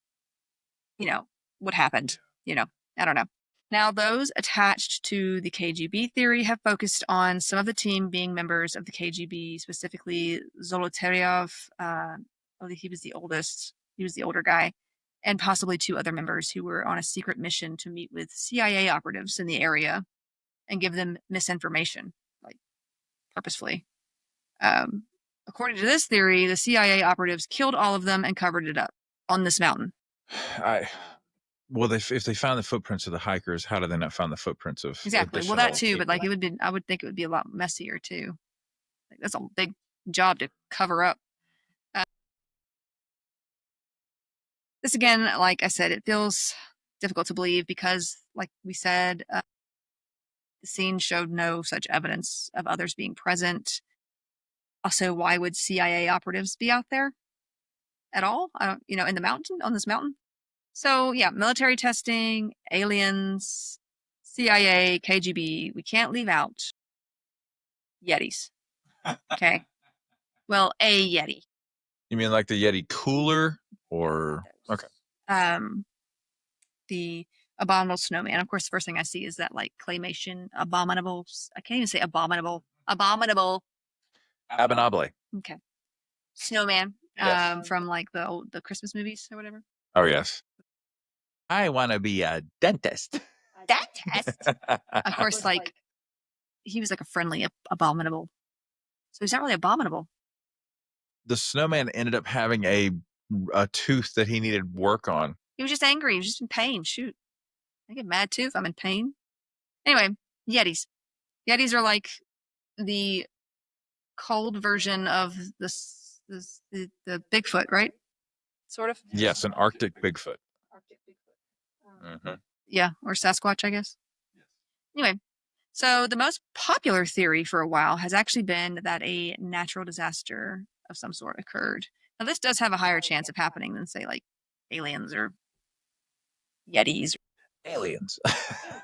what happened, I don't know. Now, those attached to the KGB theory have focused on some of the team being members of the KGB, specifically Zolotaryov. I believe he was the oldest. He was the older guy, and possibly 2 other members who were on a secret mission to meet with CIA operatives in the area and give them misinformation, like purposefully. According to this theory, the CIA operatives killed all of them and covered it up on this mountain. If they found the footprints of the hikers, how do they not find the footprints of exactly? Well, that too, people? But like I would think it would be a lot messier too. Like that's a big job to cover up. This again, like I said, it feels difficult to believe because, like we said, the scene showed no such evidence of others being present. Also, why would CIA operatives be out there at all? I don't, in the mountain, on this mountain. So yeah, military testing, aliens, CIA, KGB. We can't leave out Yetis. Okay. Well, a Yeti. You mean like the Yeti cooler or okay? The abominable snowman. Of course, the first thing I see is that like claymation abominable. I can't even say abominable. Abominable. Abominable. Okay. Snowman. Yes. From like the Christmas movies or whatever. Oh yes. I want to be a dentist. Dentist. Of course, like he was like a friendly abominable. So he's not really abominable. The snowman ended up having a tooth that he needed work on. He was just angry. He was just in pain. Shoot. I get mad too if I'm in pain. Anyway, Yetis. Yetis are like the cold version of the Bigfoot, right? Sort of. Yes, an Arctic Bigfoot. Arctic Bigfoot. Mhm. Yeah, or Sasquatch, I guess. Anyway, so the most popular theory for a while has actually been that a natural disaster of some sort occurred. Now, this does have a higher chance of happening than, say, like aliens or Yetis. Aliens.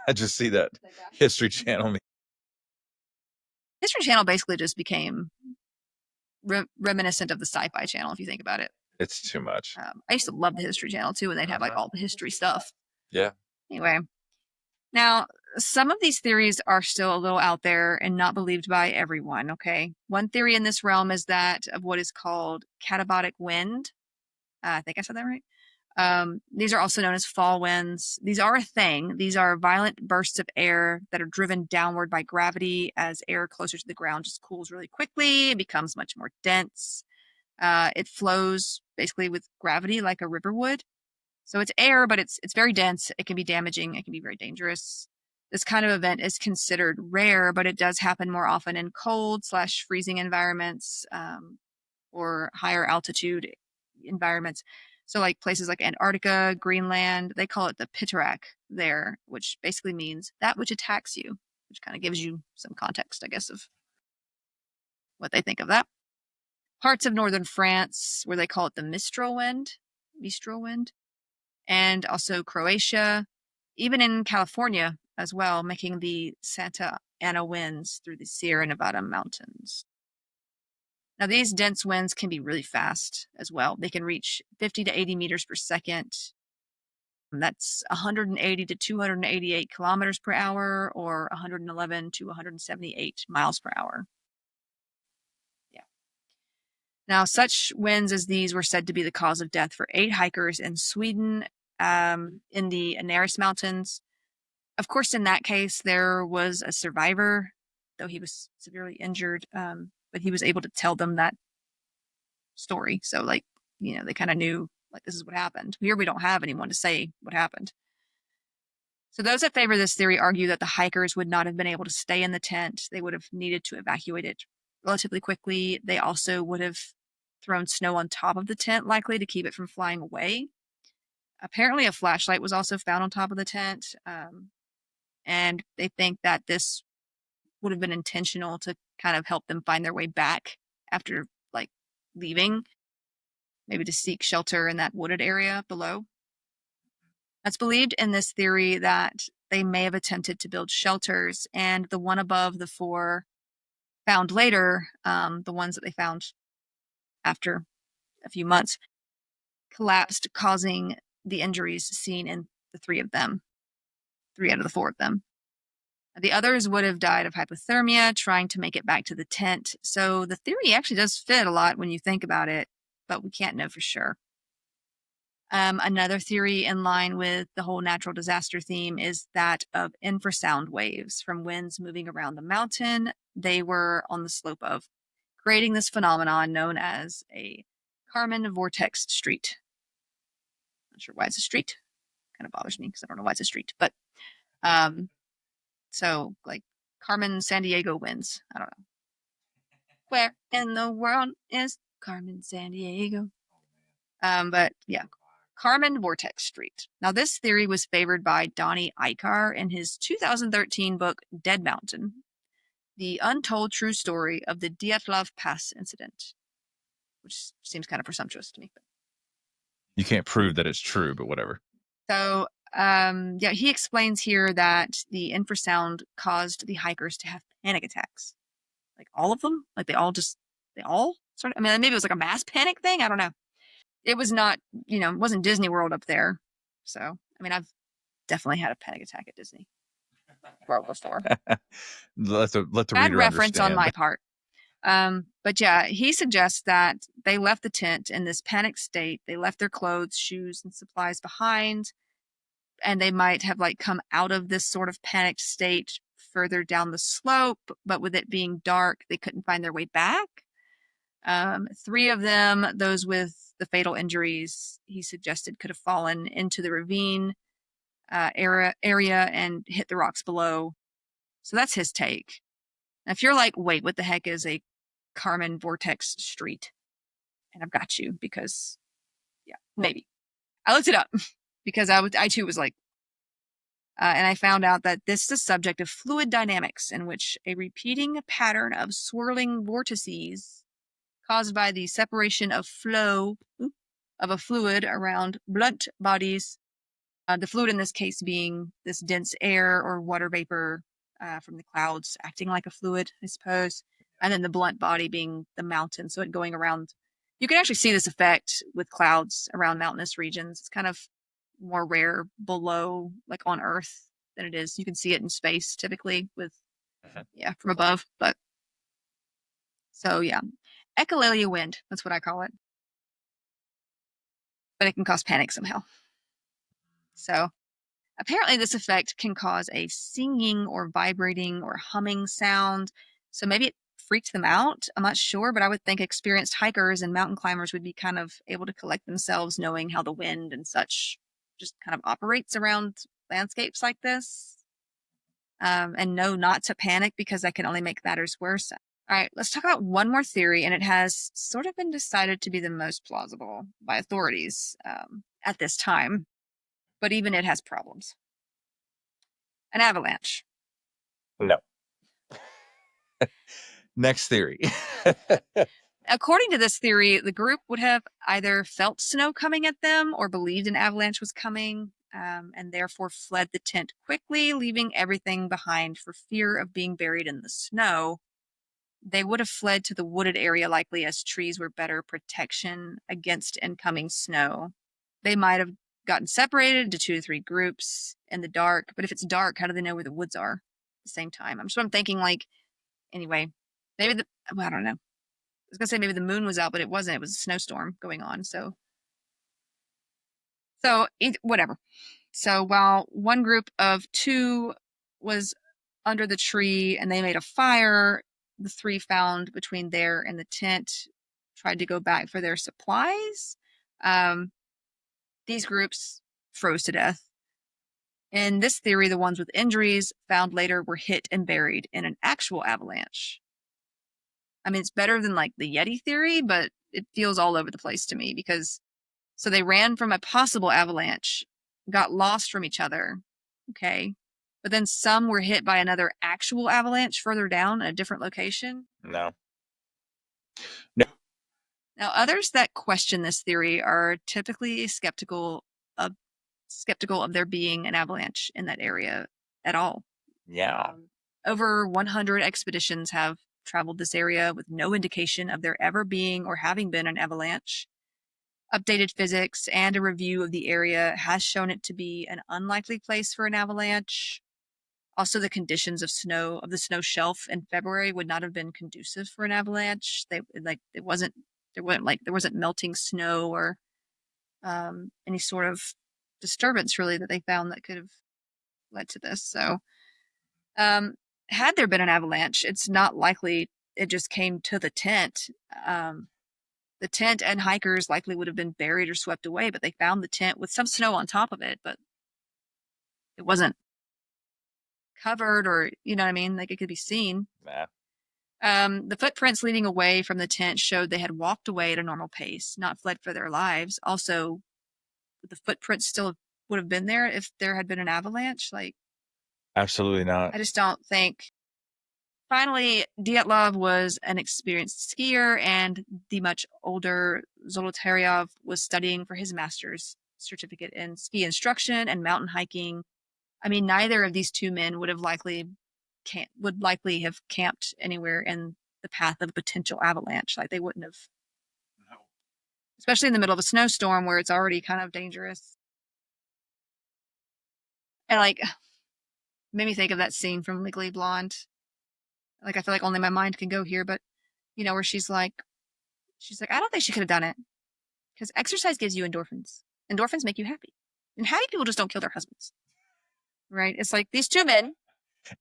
I just see that History Channel. History Channel basically just became reminiscent of the Sci-Fi Channel, if you think about it. It's too much. I used to love the History Channel too, and they'd have like all the history stuff. Yeah. Anyway, now some of these theories are still a little out there and not believed by everyone. Okay, one theory in this realm is that of what is called catabolic wind. I think I said that right. These are also known as fall winds. These are a thing. These are violent bursts of air that are driven downward by gravity as air closer to the ground just cools really quickly. It becomes much more dense. It flows basically with gravity like a river would. So it's air, but it's very dense. It can be damaging. It can be very dangerous. This kind of event is considered rare, but it does happen more often in cold/freezing environments or higher altitude environments. So like places like Antarctica, Greenland, they call it the Pitarak there, which basically means that which attacks you, which kind of gives you some context, I guess, of what they think of that. Parts of northern France, where they call it the Mistral wind, and also Croatia, even in California as well, making the Santa Ana winds through the Sierra Nevada mountains. Now, these dense winds can be really fast as well. They can reach 50 to 80 meters per second. That's 180 to 288 kilometers per hour, or 111 to 178 miles per hour. Yeah. Now, such winds as these were said to be the cause of death for 8 hikers in Sweden in the Anaris Mountains. Of course, in that case, there was a survivor, though he was severely injured, but he was able to tell them that story. So, like, they kind of knew, like, this is what happened. Here we don't have anyone to say what happened. So those that favor this theory argue that the hikers would not have been able to stay in the tent. They would have needed to evacuate it relatively quickly. They also would have thrown snow on top of the tent, likely to keep it from flying away. Apparently, a flashlight was also found on top of the tent. And they think that this would have been intentional to kind of help them find their way back after, like, leaving, maybe to seek shelter in that wooded area below. It's believed in this theory that they may have attempted to build shelters, and the one above the 4 found later, the ones that they found after a few months, collapsed, causing the injuries seen in the 3 of them, 3 out of the 4 of them. The others would have died of hypothermia trying to make it back to the tent. So the theory actually does fit a lot when you think about it, but we can't know for sure. Another theory in line with the whole natural disaster theme is that of infrasound waves from winds moving around the mountain. They were on the slope of, creating this phenomenon known as a Kármán vortex street. Not sure why it's a street. Kind of bothers me because I don't know why it's a street. But so like Carmen San Diego winds. I don't know. Where in the world is Carmen San Diego? But yeah, Kármán Vortex Street. Now, this theory was favored by Donnie Eichar in his 2013 book, Dead Mountain, the untold true story of the Dyatlov Pass incident, which seems kind of presumptuous to me. You can't prove that it's true, but whatever. So, yeah, he explains here that the infrasound caused the hikers to have panic attacks. Like all of them? Like they all sort of, I mean, maybe it was like a mass panic thing. I don't know. It was not, it wasn't Disney World up there. So, I mean, I've definitely had a panic attack at Disney World before. let the Bad reader reference on understand. my part. But yeah, he suggests that they left the tent in this panic state. They left their clothes, shoes, and supplies behind, and they might have like come out of this sort of panicked state further down the slope, but with it being dark, they couldn't find their way back. 3 of them, those with the fatal injuries, he suggested could have fallen into the ravine area and hit the rocks below. So that's his take. And if you're like, wait, what the heck is a Carmen Vortex Street? And I've got you because, yeah, maybe. I looked it up because I too was like, and I found out that this is a subject of fluid dynamics in which a repeating pattern of swirling vortices caused by the separation of flow of a fluid around blunt bodies. The fluid in this case being this dense air or water vapor from the clouds acting like a fluid, I suppose. And then the blunt body being the mountain. So it going around. You can actually see this effect with clouds around mountainous regions. It's kind of more rare below, like on Earth, than it is. You can see it in space typically with, from above. But so, yeah. Echolalia wind, that's what I call it. But it can cause panic somehow. So apparently this effect can cause a singing or vibrating or humming sound. So maybe it freaked them out. I'm not sure, but I would think experienced hikers and mountain climbers would be kind of able to collect themselves knowing how the wind and such just kind of operates around landscapes like this. And know not to panic because that can only make matters worse. All right, let's talk about one more theory, and it has sort of been decided to be the most plausible by authorities at this time, but even it has problems. An avalanche. No. Next theory. According to this theory, the group would have either felt snow coming at them or believed an avalanche was coming, and therefore fled the tent quickly, leaving everything behind for fear of being buried in the snow. They would have fled to the wooded area, likely as trees were better protection against incoming snow. They might have gotten separated into 2 to 3 groups in the dark, but if it's dark, how do they know where the woods are at the same time? I'm thinking, like, anyway, maybe I don't know. I was gonna say maybe the moon was out, but it wasn't. It was a snowstorm going on. So whatever. So while one group of 2 was under the tree and they made a fire, the 3 found between there and the tent tried to go back for their supplies. These groups froze to death. In this theory, the ones with injuries found later were hit and buried in an actual avalanche. I mean, it's better than like the Yeti theory, but it feels all over the place to me because so they ran from a possible avalanche, got lost from each other, okay? But then some were hit by another actual avalanche further down in a different location. No. Now, others that question this theory are typically skeptical of there being an avalanche in that area at all. Yeah. Over 100 expeditions have traveled this area with no indication of there ever being or having been an avalanche. Updated physics and a review of the area has shown it to be an unlikely place for an avalanche. Also, the conditions of the snow shelf in February would not have been conducive for an avalanche. There wasn't melting snow or any sort of disturbance really that they found that could have led to this. So, had there been an avalanche, it's not likely it just came to the tent. The tent and hikers likely would have been buried or swept away, but they found the tent with some snow on top of it, but it wasn't covered or, you know what I mean? Like it could be seen. Nah. The footprints leading away from the tent showed they had walked away at a normal pace, not fled for their lives. Also, the footprints still would have been there if there had been an avalanche. Like, Absolutely not. I just don't think. Finally, Dyatlov was an experienced skier, and the much older Zolotaryov was studying for his master's certificate in ski instruction and mountain hiking. I mean, neither of these 2 men would likely have camped anywhere in the path of a potential avalanche. Like they wouldn't have, especially in the middle of a snowstorm where it's already kind of dangerous. And like, made me think of that scene from Legally Blonde. Like, I feel like only my mind can go here, but you know, where she's like, I don't think she could have done it because exercise gives you endorphins. Endorphins make you happy, and happy people just don't kill their husbands, right? It's like these 2 men,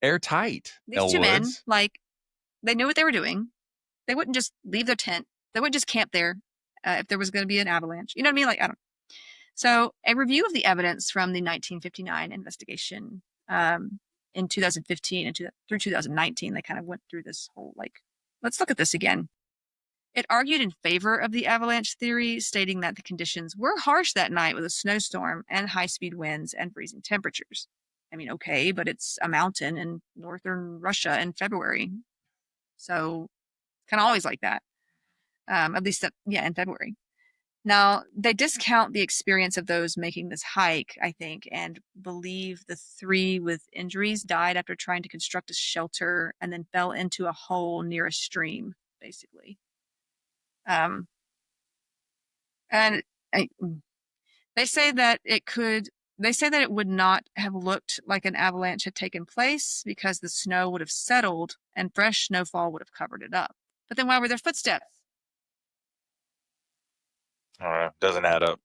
airtight. these 2 men, like they knew what they were doing. They wouldn't just leave their tent. They wouldn't just camp there if there was going to be an avalanche. You know what I mean? Like, I don't. So, a review of the evidence from the 1959 investigation in 2015 and through 2019, they kind of went through this whole, like, let's look at this again. It argued in favor of the avalanche theory, stating that the conditions were harsh that night with a snowstorm and high-speed winds and freezing temperatures. I mean, okay, but it's a mountain in northern Russia in February. So kind of always like that. At least, in February. Now, they discount the experience of those making this hike, I think, and believe the 3 with injuries died after trying to construct a shelter and then fell into a hole near a stream, basically. And they say that it would not have looked like an avalanche had taken place because the snow would have settled and fresh snowfall would have covered it up. But then why were there footsteps? Doesn't add up.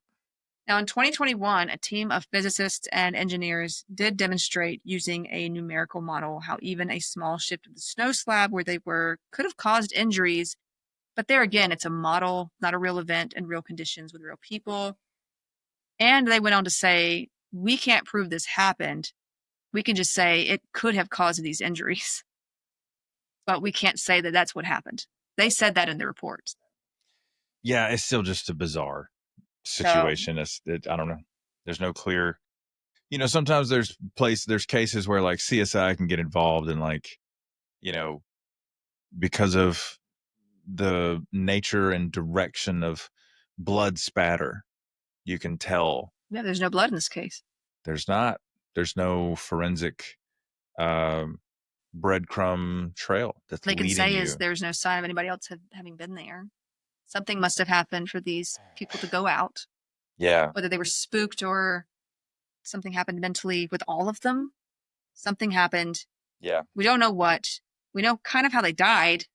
Now, in 2021, a team of physicists and engineers did demonstrate using a numerical model how even a small shift of the snow slab where they were could have caused injuries. But there again, it's a model, not a real event in real conditions with real people. And they went on to say, we can't prove this happened. We can just say it could have caused these injuries. But we can't say that that's what happened. They said that in the reports. Yeah, it's still just a bizarre situation. I don't know. There's no clear, sometimes there's cases where like CSI can get involved and like, because of the nature and direction of blood spatter, you can tell. Yeah, there's no blood in this case. There's no forensic breadcrumb trail that's they can leading say you. is there's no sign of anybody else having been there. Something must have happened for these people to go out. Yeah. Whether they were spooked or something happened mentally with all of them. Something happened. Yeah. We don't know what. We know kind of how they died,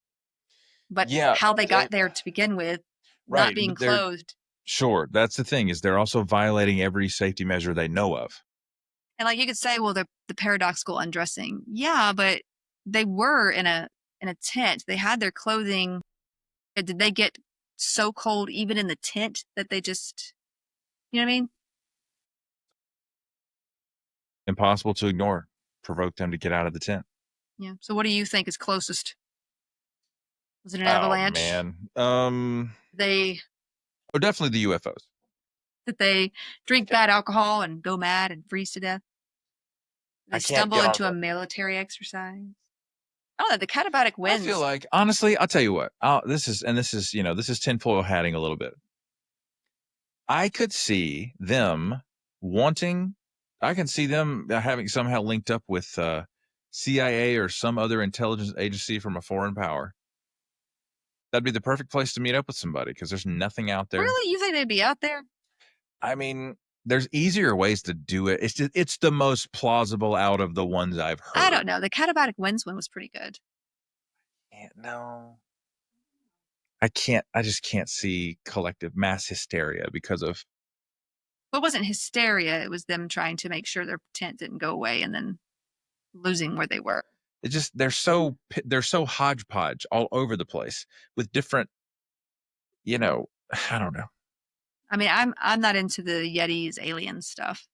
but how they got there to begin with, right, not being clothed. Sure. That's the thing, is they're also violating every safety measure they know of. And like you could say, well, the paradoxical undressing. Yeah, but they were in a tent. They had their clothing. Did they get so cold even in the tent that they just, you know what I mean? Impossible to ignore. Provoke them to get out of the tent. Yeah. So what do you think is closest? Was it an avalanche? Oh, man. Definitely the UFOs. Did they drink bad alcohol and go mad and freeze to death? Did they stumble into a military exercise? Oh, the catabatic winds. I feel like, honestly, I'll tell you what. This is tinfoil hatting a little bit. I could see them having somehow linked up with CIA or some other intelligence agency from a foreign power. That'd be the perfect place to meet up with somebody because there's nothing out there. Really? You think they'd be out there? I mean, there's easier ways to do it. It's the most plausible out of the ones I've heard. I don't know. The catabatic winds one was pretty good. No. I just can't see collective mass hysteria because of. But it wasn't hysteria. It was them trying to make sure their tent didn't go away and then losing where they were. It just they're so hodgepodge all over the place with different, I don't know. I mean, I'm not into the Yetis alien stuff.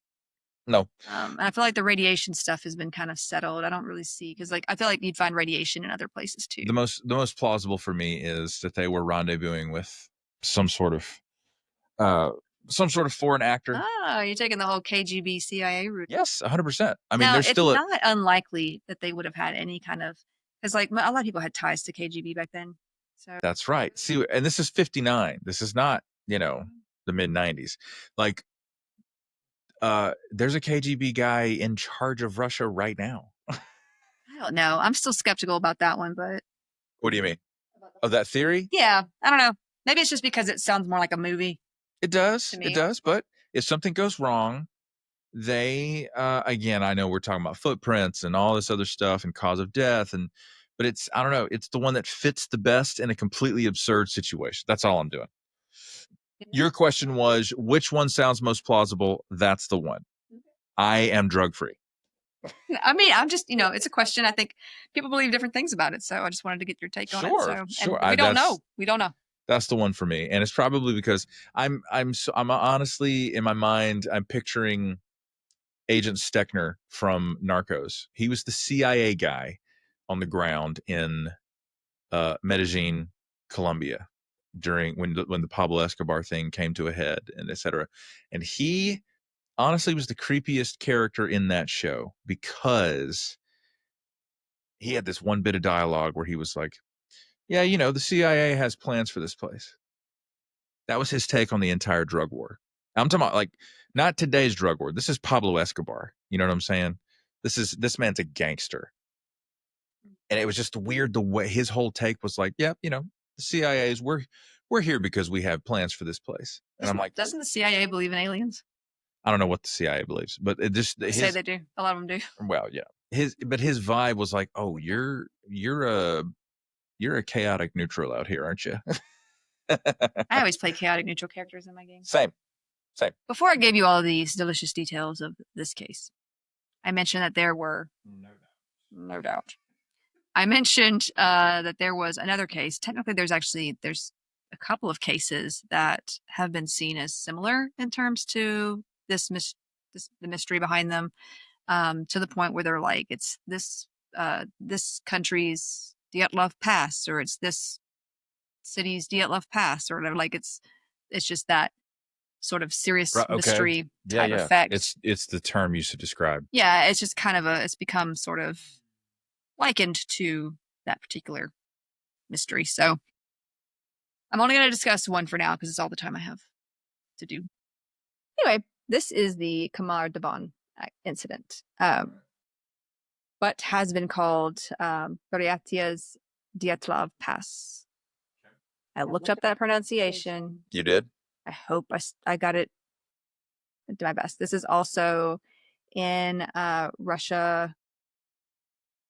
No. And I feel like the radiation stuff has been kind of settled. I don't really see because I feel like you'd find radiation in other places too. The most plausible for me is that they were rendezvousing with some sort of foreign actor. Oh, you're taking the whole KGB CIA route. Yes, 100%. I mean, now, there's still not unlikely that they would have had any kind of because a lot of people had ties to KGB back then. So that's right. See, and this is 59. This is not the mid 90s. Like, there's a KGB guy in charge of Russia right now. I don't know. I'm still skeptical about that one, but. What do you mean? Of that theory? Yeah, I don't know. Maybe it's just because it sounds more like a movie. It does. It does. But if something goes wrong, they, again, I know we're talking about footprints and all this other stuff and cause of death. But I don't know. It's the one that fits the best in a completely absurd situation. That's all I'm doing. Your question was, which one sounds most plausible? That's the one. I am drug-free. I mean, I'm just, it's a question. I think people believe different things about it. So I just wanted to get your take on it. Sure. We don't know. We don't know. That's the one for me. And it's probably because I'm honestly, in my mind, I'm picturing Agent Steckner from Narcos. He was the CIA guy on the ground in Medellin, Colombia, during when the Pablo Escobar thing came to a head, and etc. And he honestly was the creepiest character in that show, because he had this one bit of dialogue where he was like, yeah, the CIA has plans for this place. That was his take on the entire drug war. I'm talking about, like, not today's drug war. This is Pablo Escobar. You know what I'm saying? This man's a gangster. And it was just weird the way his whole take was like, yeah, the CIA's, we're here because we have plans for this place. And I'm like, doesn't the CIA believe in aliens? I don't know what the CIA believes, but it just They say they do. A lot of them do. Well, yeah. His vibe was like, oh, you're a chaotic neutral out here, aren't you? I always play chaotic neutral characters in my games. Same. Before I gave you all these delicious details of this case, I mentioned that there were no doubt. I mentioned that there was another case. Technically, there's a couple of cases that have been seen as similar in terms to the mystery behind them, to the point where they're like, it's this country's Dyatlov Pass, or it's this city's Dyatlov Pass, or whatever. Like it's just that sort of serious mystery type effect. It's the term used to describe. Yeah, it's just kind of it's become sort of likened to that particular mystery. So I'm only going to discuss one for now because it's all the time I have to do. Anyway, this is the Khamar-Daban incident, but has been called Buryatia's Dyatlov Pass. I looked up that pronunciation. You did? I hope I got it. I did my best. This is also in Russia.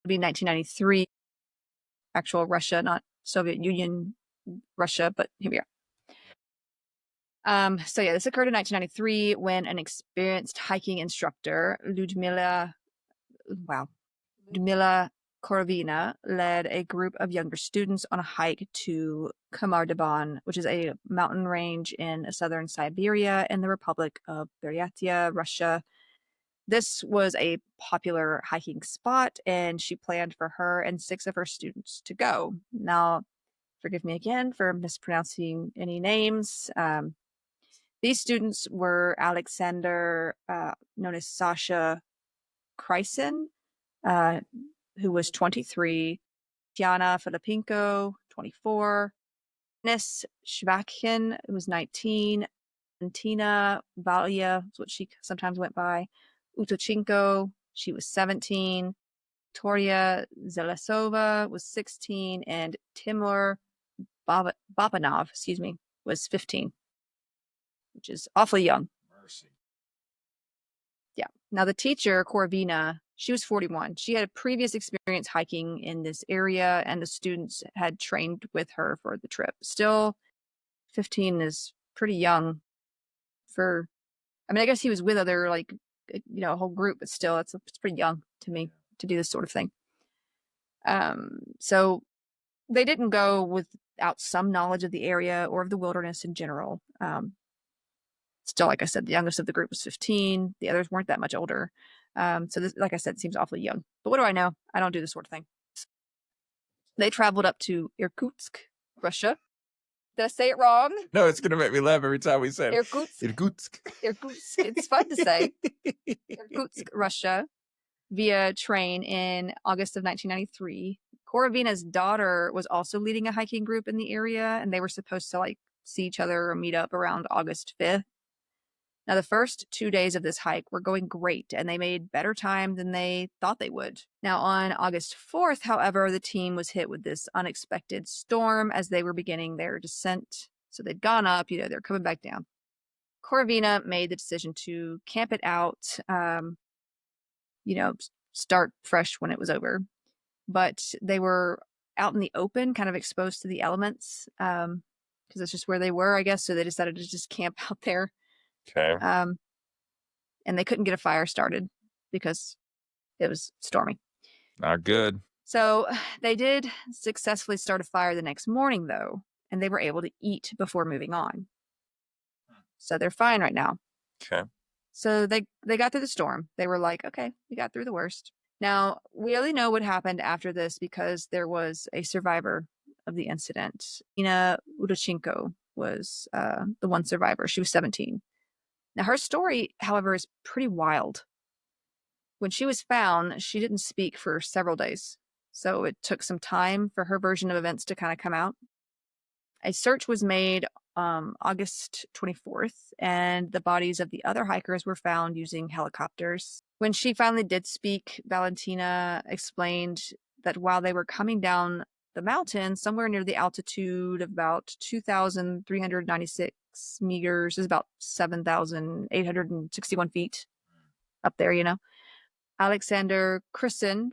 It'll be 1993. Actual Russia, not Soviet Union Russia, but here we are. So yeah, this occurred in 1993 when an experienced hiking instructor, Ludmila Korovina, led a group of younger students on a hike to Khamar-Daban, which is a mountain range in southern Siberia in the Republic of Buryatia, Russia. This was a popular hiking spot, and she planned for her and 6 of her students to go. Now, forgive me again for mispronouncing any names. These students were Alexander, known as Sasha Krysen, who was 23, Tiana Filipinko, 24, Nis Shvakin, who was 19, and Tina Valia, is what she sometimes went by, Utochenko, she was 17, Victoria Zelesova was 16, and Timur Babanov, was 15, which is awfully young. Mercy. Yeah. Now, the teacher, Korovina, she was 41. She had a previous experience hiking in this area, and the students had trained with her for the trip. Still, 15 is pretty young for, I guess he was with other, a whole group, but still, it's pretty young to me to do this sort of thing. So they didn't go without some knowledge of the area or of the wilderness in general. Still, like I said, the youngest of the group was 15. The others weren't that much older. So this, like I said, seems awfully young. But what do I know? I don't do this sort of thing. They traveled up to Irkutsk, Russia. Did I say it wrong? No, it's going to make me laugh every time we say it. Irkutsk. It's fun to say. Irkutsk, Russia, via train in August of 1993. Korovina's daughter was also leading a hiking group in the area, and they were supposed to see each other or meet up around August 5th. Now, the first 2 days of this hike were going great, and they made better time than they thought they would. Now, on August 4th, however, the team was hit with this unexpected storm as they were beginning their descent. So they'd gone up, they're coming back down. Korovina made the decision to camp it out, start fresh when it was over. But they were out in the open, kind of exposed to the elements, because that's just where they were, I guess. So they decided to just camp out there. Okay. And they couldn't get a fire started because it was stormy. Not good. So they did successfully start a fire the next morning, though, and they were able to eat before moving on. So they're fine right now. Okay. So they got through the storm. They were like, okay, we got through the worst. Now, we only know what happened after this because there was a survivor of the incident. Nina Udachenko was the one survivor. She was 17. Now, her story, however, is pretty wild. When she was found, she didn't speak for several days. So it took some time for her version of events to kind of come out. A search was made August 24th, and the bodies of the other hikers were found using helicopters. When she finally did speak, Valentina explained that while they were coming down the mountain, somewhere near the altitude of about 2,396 meters, is about 7,861 feet up there, Alexander Krysen,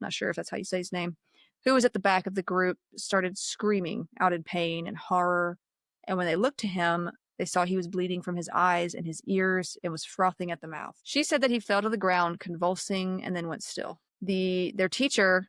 not sure if that's how you say his name, who was at the back of the group, started screaming out in pain and horror. And when they looked to him, they saw he was bleeding from his eyes and his ears and was frothing at the mouth. She said that he fell to the ground, convulsing, and then went still. Their teacher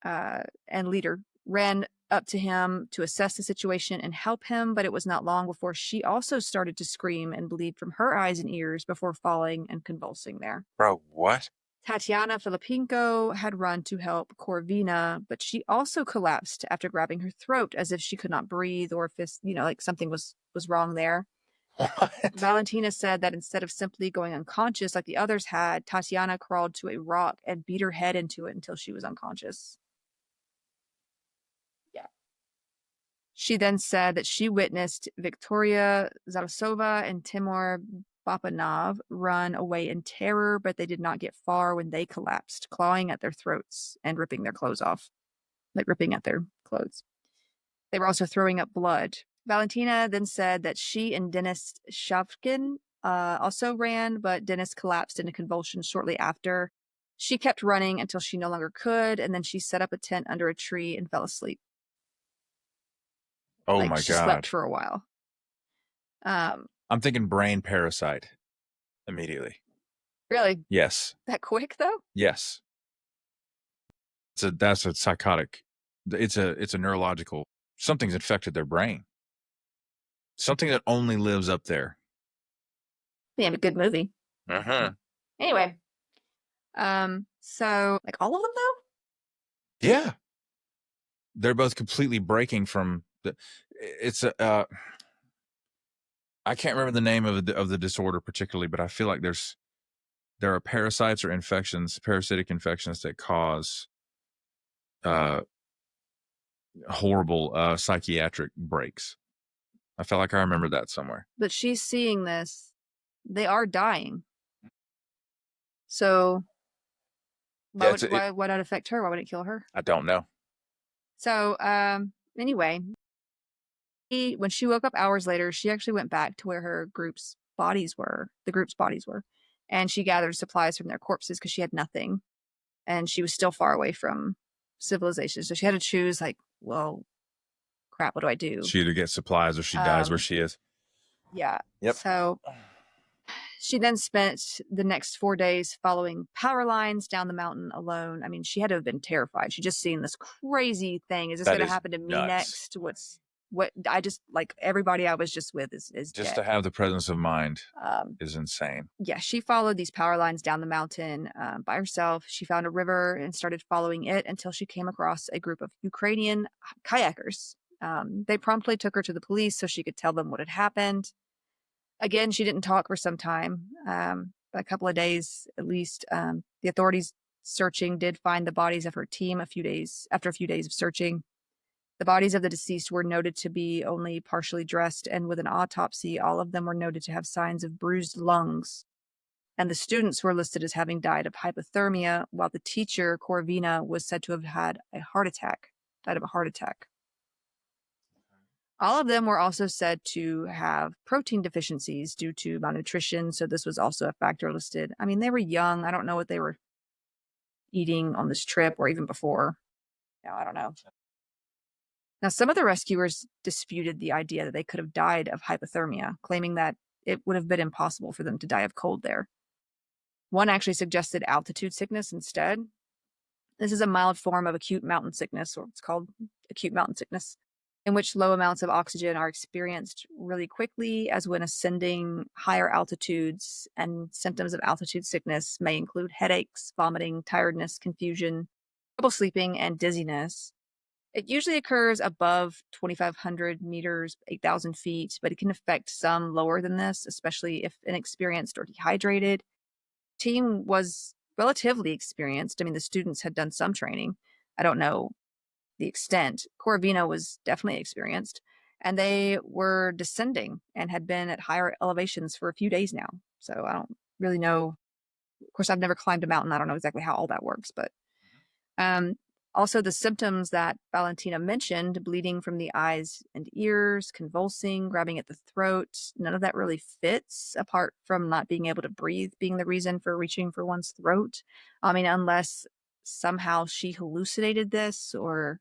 and leader ran up to him to assess the situation and help him, but it was not long before she also started to scream and bleed from her eyes and ears before falling and convulsing there. Bro, what? Tatiana Filipinko had run to help Corvina, but she also collapsed after grabbing her throat as if she could not breathe or if like something was wrong there. What? Valentina said that instead of simply going unconscious like the others had, Tatiana crawled to a rock and beat her head into it until she was unconscious. Yeah. She then said that she witnessed Victoria Zarasova and Timur Bapanov run away in terror, but they did not get far when they collapsed, clawing at their throats and ripping their clothes off, like ripping at their clothes. They were also throwing up blood. Valentina then said that she and Denis Shavkin also ran, but Denis collapsed into convulsions shortly after. She kept running until she no longer could, and then she set up a tent under a tree and fell asleep. Oh like my she God. slept for a while. I'm thinking brain parasite immediately. Really? Yes. That quick though? Yes. That's a psychotic. It's a neurological. Something's infected their brain. Something that only lives up there. Yeah, a good movie. Uh-huh. Anyway. So like all of them though? Yeah. They're both completely breaking from it's a I can't remember the name of the disorder particularly, but I feel like there are parasites or infections, parasitic infections that cause horrible psychiatric breaks. I felt like I remember that somewhere. But she's seeing this. They are dying. So why would that affect her? Why would it kill her? I don't know. So anyway, when she woke up hours later, she actually went back to where her group's bodies were, and she gathered supplies from their corpses because she had nothing. And she was still far away from civilization. So she had to choose like, well, crap, what do I do? She either gets supplies or she dies where she is. Yeah. Yep. So she then spent the next 4 days following power lines down the mountain alone. I mean, she had to have been terrified. She just seen this crazy thing. Is this going to happen to me next? What I just like everybody I was just with is just dead. To have the presence of mind is insane. Yeah, she followed these power lines down the mountain by herself. She found a river and started following it until she came across a group of Ukrainian kayakers. They promptly took her to the police so she could tell them what had happened. Again, she didn't talk for some time, a couple of days at least. The authorities searching did find the bodies of her team after a few days of searching. The bodies of the deceased were noted to be only partially dressed, and with an autopsy, all of them were noted to have signs of bruised lungs. And the students were listed as having died of hypothermia, while the teacher, Corvina, was said to have died of a heart attack. All of them were also said to have protein deficiencies due to malnutrition, so this was also a factor listed. I mean, they were young. I don't know what they were eating on this trip or even before. No, I don't know. Now, some of the rescuers disputed the idea that they could have died of hypothermia, claiming that it would have been impossible for them to die of cold there. One actually suggested altitude sickness instead. This is a mild form of acute mountain sickness, or it's called acute mountain sickness. in which low amounts of oxygen are experienced really quickly, as when ascending higher altitudes, and symptoms of altitude sickness may include headaches, vomiting, tiredness, confusion, trouble sleeping, and dizziness. It usually occurs above 2,500 meters, 8,000 feet, but it can affect some lower than this, especially if inexperienced or dehydrated. Team was relatively experienced. I mean, the students had done some training. I don't know the extent. Corvino was definitely experienced, and they were descending and had been at higher elevations for a few days now. So I don't really know. Of course, I've never climbed a mountain. I don't know exactly how all that works, but um, also the symptoms that Valentina mentioned, bleeding from the eyes and ears, convulsing, grabbing at the throat, none of that really fits, apart from not being able to breathe being the reason for reaching for one's throat. I mean, unless somehow she hallucinated this, or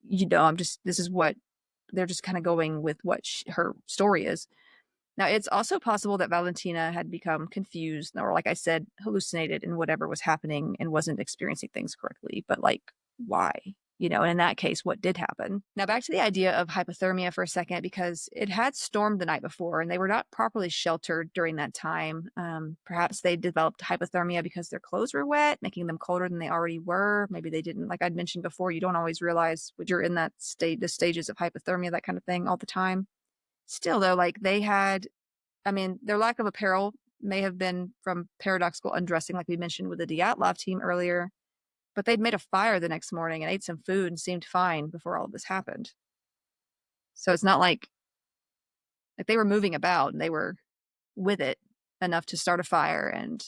this is what they're just kind of going with what her story is. Now, it's also possible that Valentina had become confused, or, like I said, hallucinated in whatever was happening and wasn't experiencing things correctly. But, like, why? And in that case, what did happen? Now, back to the idea of hypothermia for a second, because it had stormed the night before and they were not properly sheltered during that time. Perhaps they developed hypothermia because their clothes were wet, making them colder than they already were. Maybe they didn't. Like I'd mentioned before, you don't always realize when you're in that state, the stages of hypothermia, that kind of thing, all the time. Still, though, like their lack of apparel may have been from paradoxical undressing, like we mentioned with the Dyatlov team earlier, but they'd made a fire the next morning and ate some food and seemed fine before all of this happened. So it's not like they were moving about and they were with it enough to start a fire, and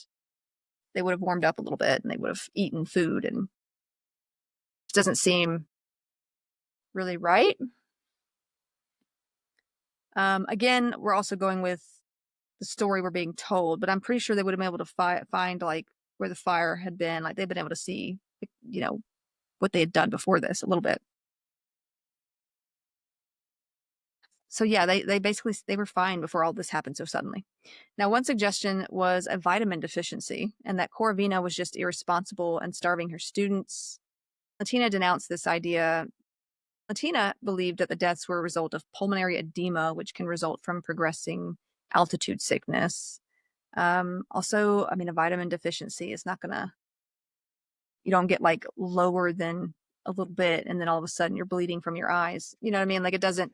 they would have warmed up a little bit and they would have eaten food, and it doesn't seem really right. Again, we're also going with the story we're being told, but I'm pretty sure they would have been able to find like where the fire had been. Like they've been able to see, what they had done before this a little bit. So yeah, they basically they were fine before all this happened so suddenly. Now, one suggestion was a vitamin deficiency, and that Corvina was just irresponsible and starving her students. Latina denounced this idea. Latina believed that the deaths were a result of pulmonary edema, which can result from progressing altitude sickness. Also, I mean, a vitamin deficiency is not gonna, you don't get like lower than a little bit and then all of a sudden you're bleeding from your eyes. You know what I mean? Like it doesn't.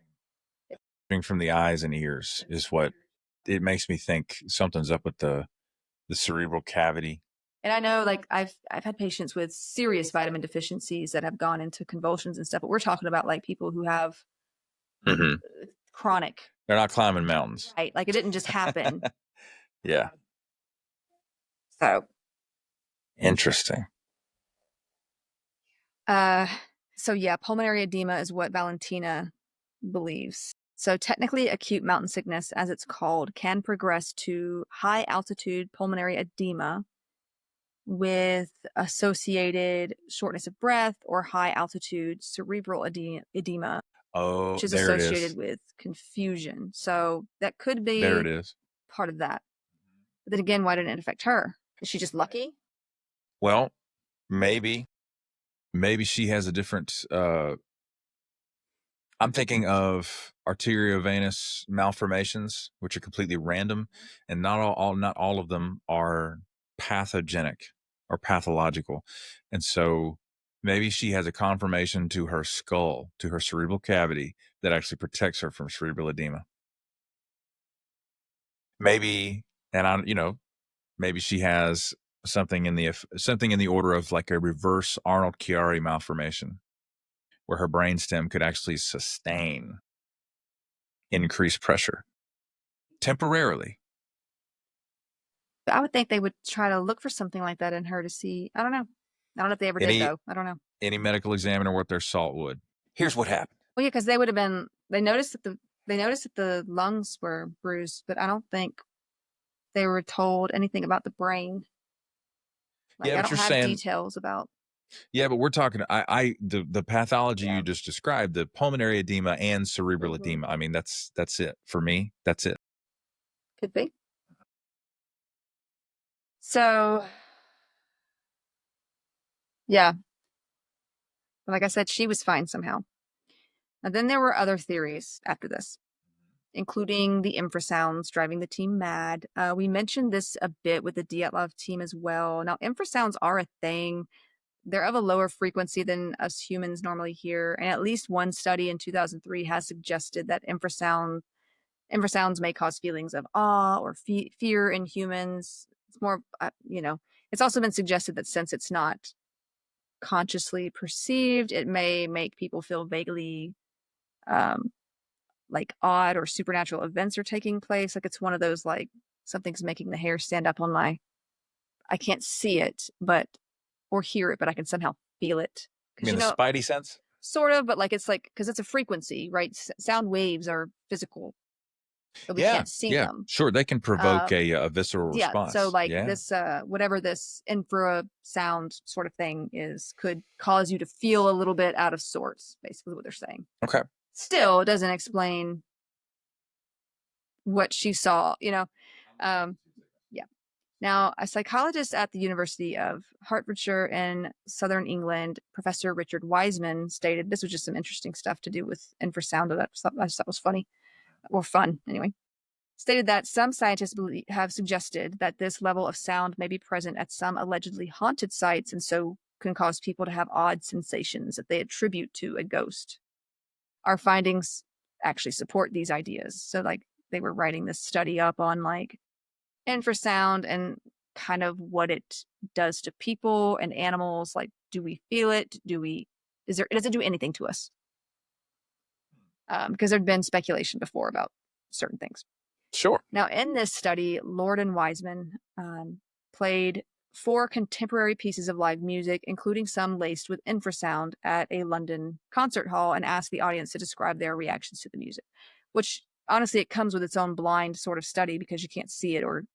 From the eyes and ears is what it makes me think something's up with the cerebral cavity. And I know, like I've had patients with serious vitamin deficiencies that have gone into convulsions and stuff, but we're talking about like people who have chronic. They're not climbing mountains, right? Like it didn't just happen. Yeah. So Interesting. So yeah, pulmonary edema is what Valentina believes. So technically, acute mountain sickness, as it's called, can progress to high altitude pulmonary edema with associated shortness of breath or high altitude cerebral edema, Oh, which is there it associated is. with confusion. So that could be There it is. part of that. But then again, why didn't it affect her? Is she just lucky? Well, maybe she has a different I'm thinking of arteriovenous malformations, which are completely random, and not all of them are pathogenic or pathological. And so maybe she has a conformation to her skull, to her cerebral cavity, that actually protects her from cerebral edema. Maybe, maybe she has something in the order of like a reverse Arnold Chiari malformation, where her brainstem could actually sustain increased pressure temporarily. I would think they would try to look for something like that in her to see. I don't know. I don't know if they ever did, though. I don't know. Any medical examiner worth their salt would. Here's what happened. Well, yeah, because they would have been. They noticed that the lungs were bruised, but I don't think they were told anything about the brain. Like Yeah, I but don't you're have saying details about. Yeah, but we're talking. The pathology Yeah. you just described, the pulmonary edema and cerebral edema. I mean, that's it for me. That's it. Could be. So, yeah, like I said, she was fine somehow. And then there were other theories after this, including the infrasounds driving the team mad. We mentioned this a bit with the Dyatlov team as well. Now, infrasounds are a thing. They're of a lower frequency than us humans normally hear. And at least one study in 2003 has suggested that infrasounds may cause feelings of awe or fear in humans. It's more, it's also been suggested that since it's not consciously perceived, it may make people feel vaguely like odd or supernatural events are taking place. Like it's one of those, like something's making the hair stand up on I can't see it, or hear it, but I can somehow feel it. You mean the spidey sense? Sort of, but because it's a frequency, right? Sound waves are physical, but we can't see them. Sure, they can provoke a visceral response. So this, whatever this infrasound sort of thing is, could cause you to feel a little bit out of sorts, basically what they're saying. Okay. Still, it doesn't explain what she saw, Now, a psychologist at the University of Hertfordshire in southern England, Professor Richard Wiseman, stated, this was just some interesting stuff to do with infrasound that I just thought was funny, or fun anyway, stated that some scientists have suggested that this level of sound may be present at some allegedly haunted sites, and so can cause people to have odd sensations that they attribute to a ghost. Our findings actually support these ideas. So they were writing this study up on infrasound and kind of what it does to people and animals. Like, do we feel it? Does it do anything to us? Because there'd been speculation before about certain things. Sure. Now, in this study, Lord and Wiseman played 4 contemporary pieces of live music, including some laced with infrasound, at a London concert hall, and asked the audience to describe their reactions to the music, which honestly, it comes with its own blind sort of study because you can't see it or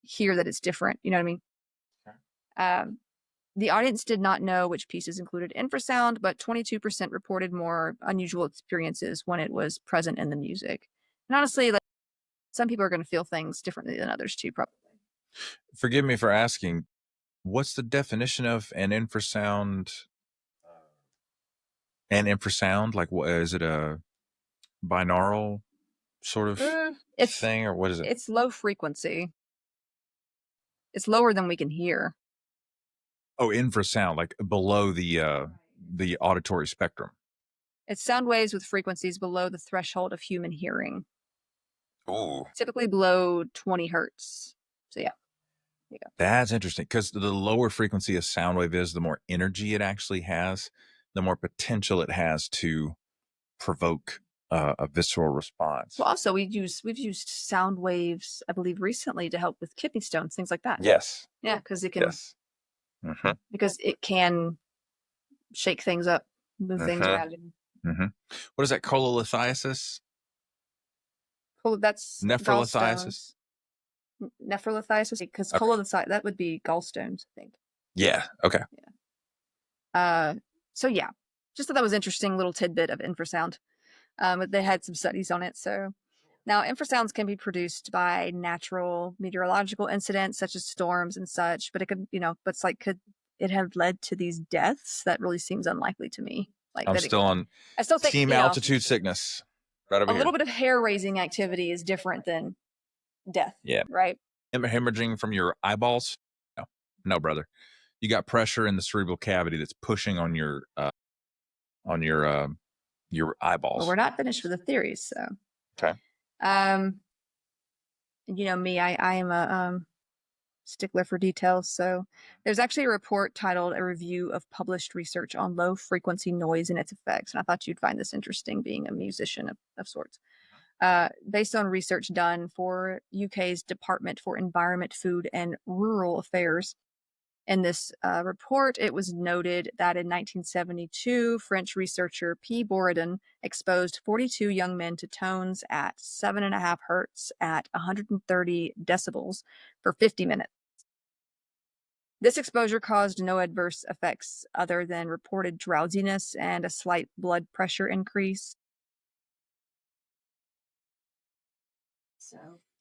hear that it's different. You know what I mean? The audience did not know which pieces included infrasound, but 22% reported more unusual experiences when it was present in the music. And honestly, some people are going to feel things differently than others too, probably. Forgive me for asking, what's the definition of an infrasound? Like, what is it, a binaural sort of thing, or what is it? It's low frequency. It's lower than we can hear. Oh, infrasound, like below the auditory spectrum. It's sound waves with frequencies below the threshold of human hearing. Ooh. Typically below 20 hertz. So yeah. That's interesting, because the lower frequency a sound wave is, the more energy it actually has, the more potential it has to provoke a visceral response. Well, also we've used sound waves, I believe, recently to help with kidney stones, things like that. Yes. Yeah, because it can. Yes. Mm-hmm. Because it can shake things up, move things around. Mm-hmm. What is that? Cholelithiasis? That's nephrolithiasis. Nephrolithiasis, because cholelithiasis, that would be gallstones, I think. Yeah. Okay. Yeah. So yeah, just thought that was interesting little tidbit of infrasound. They had some studies on it. So now infrasounds can be produced by natural meteorological incidents such as storms and such, but it could, but it's like, could it have led to these deaths? That really seems unlikely to me. I still think team altitude sickness. Right over here. A little bit of hair raising activity is different than death. Yeah. Right. Hemorrhaging from your eyeballs? No, brother. You got pressure in the cerebral cavity that's pushing on your eyeballs. Well, we're not finished with the theories, so. Okay. You know me, I am a stickler for details. So there's actually a report titled "A Review of Published Research on Low Frequency Noise and Its Effects," and I thought you'd find this interesting, being a musician of sorts. Based on research done for UK's Department for Environment, Food and Rural Affairs. In this report, it was noted that in 1972, French researcher P. Bourdon exposed 42 young men to tones at 7.5 hertz at 130 decibels for 50 minutes. This exposure caused no adverse effects other than reported drowsiness and a slight blood pressure increase. So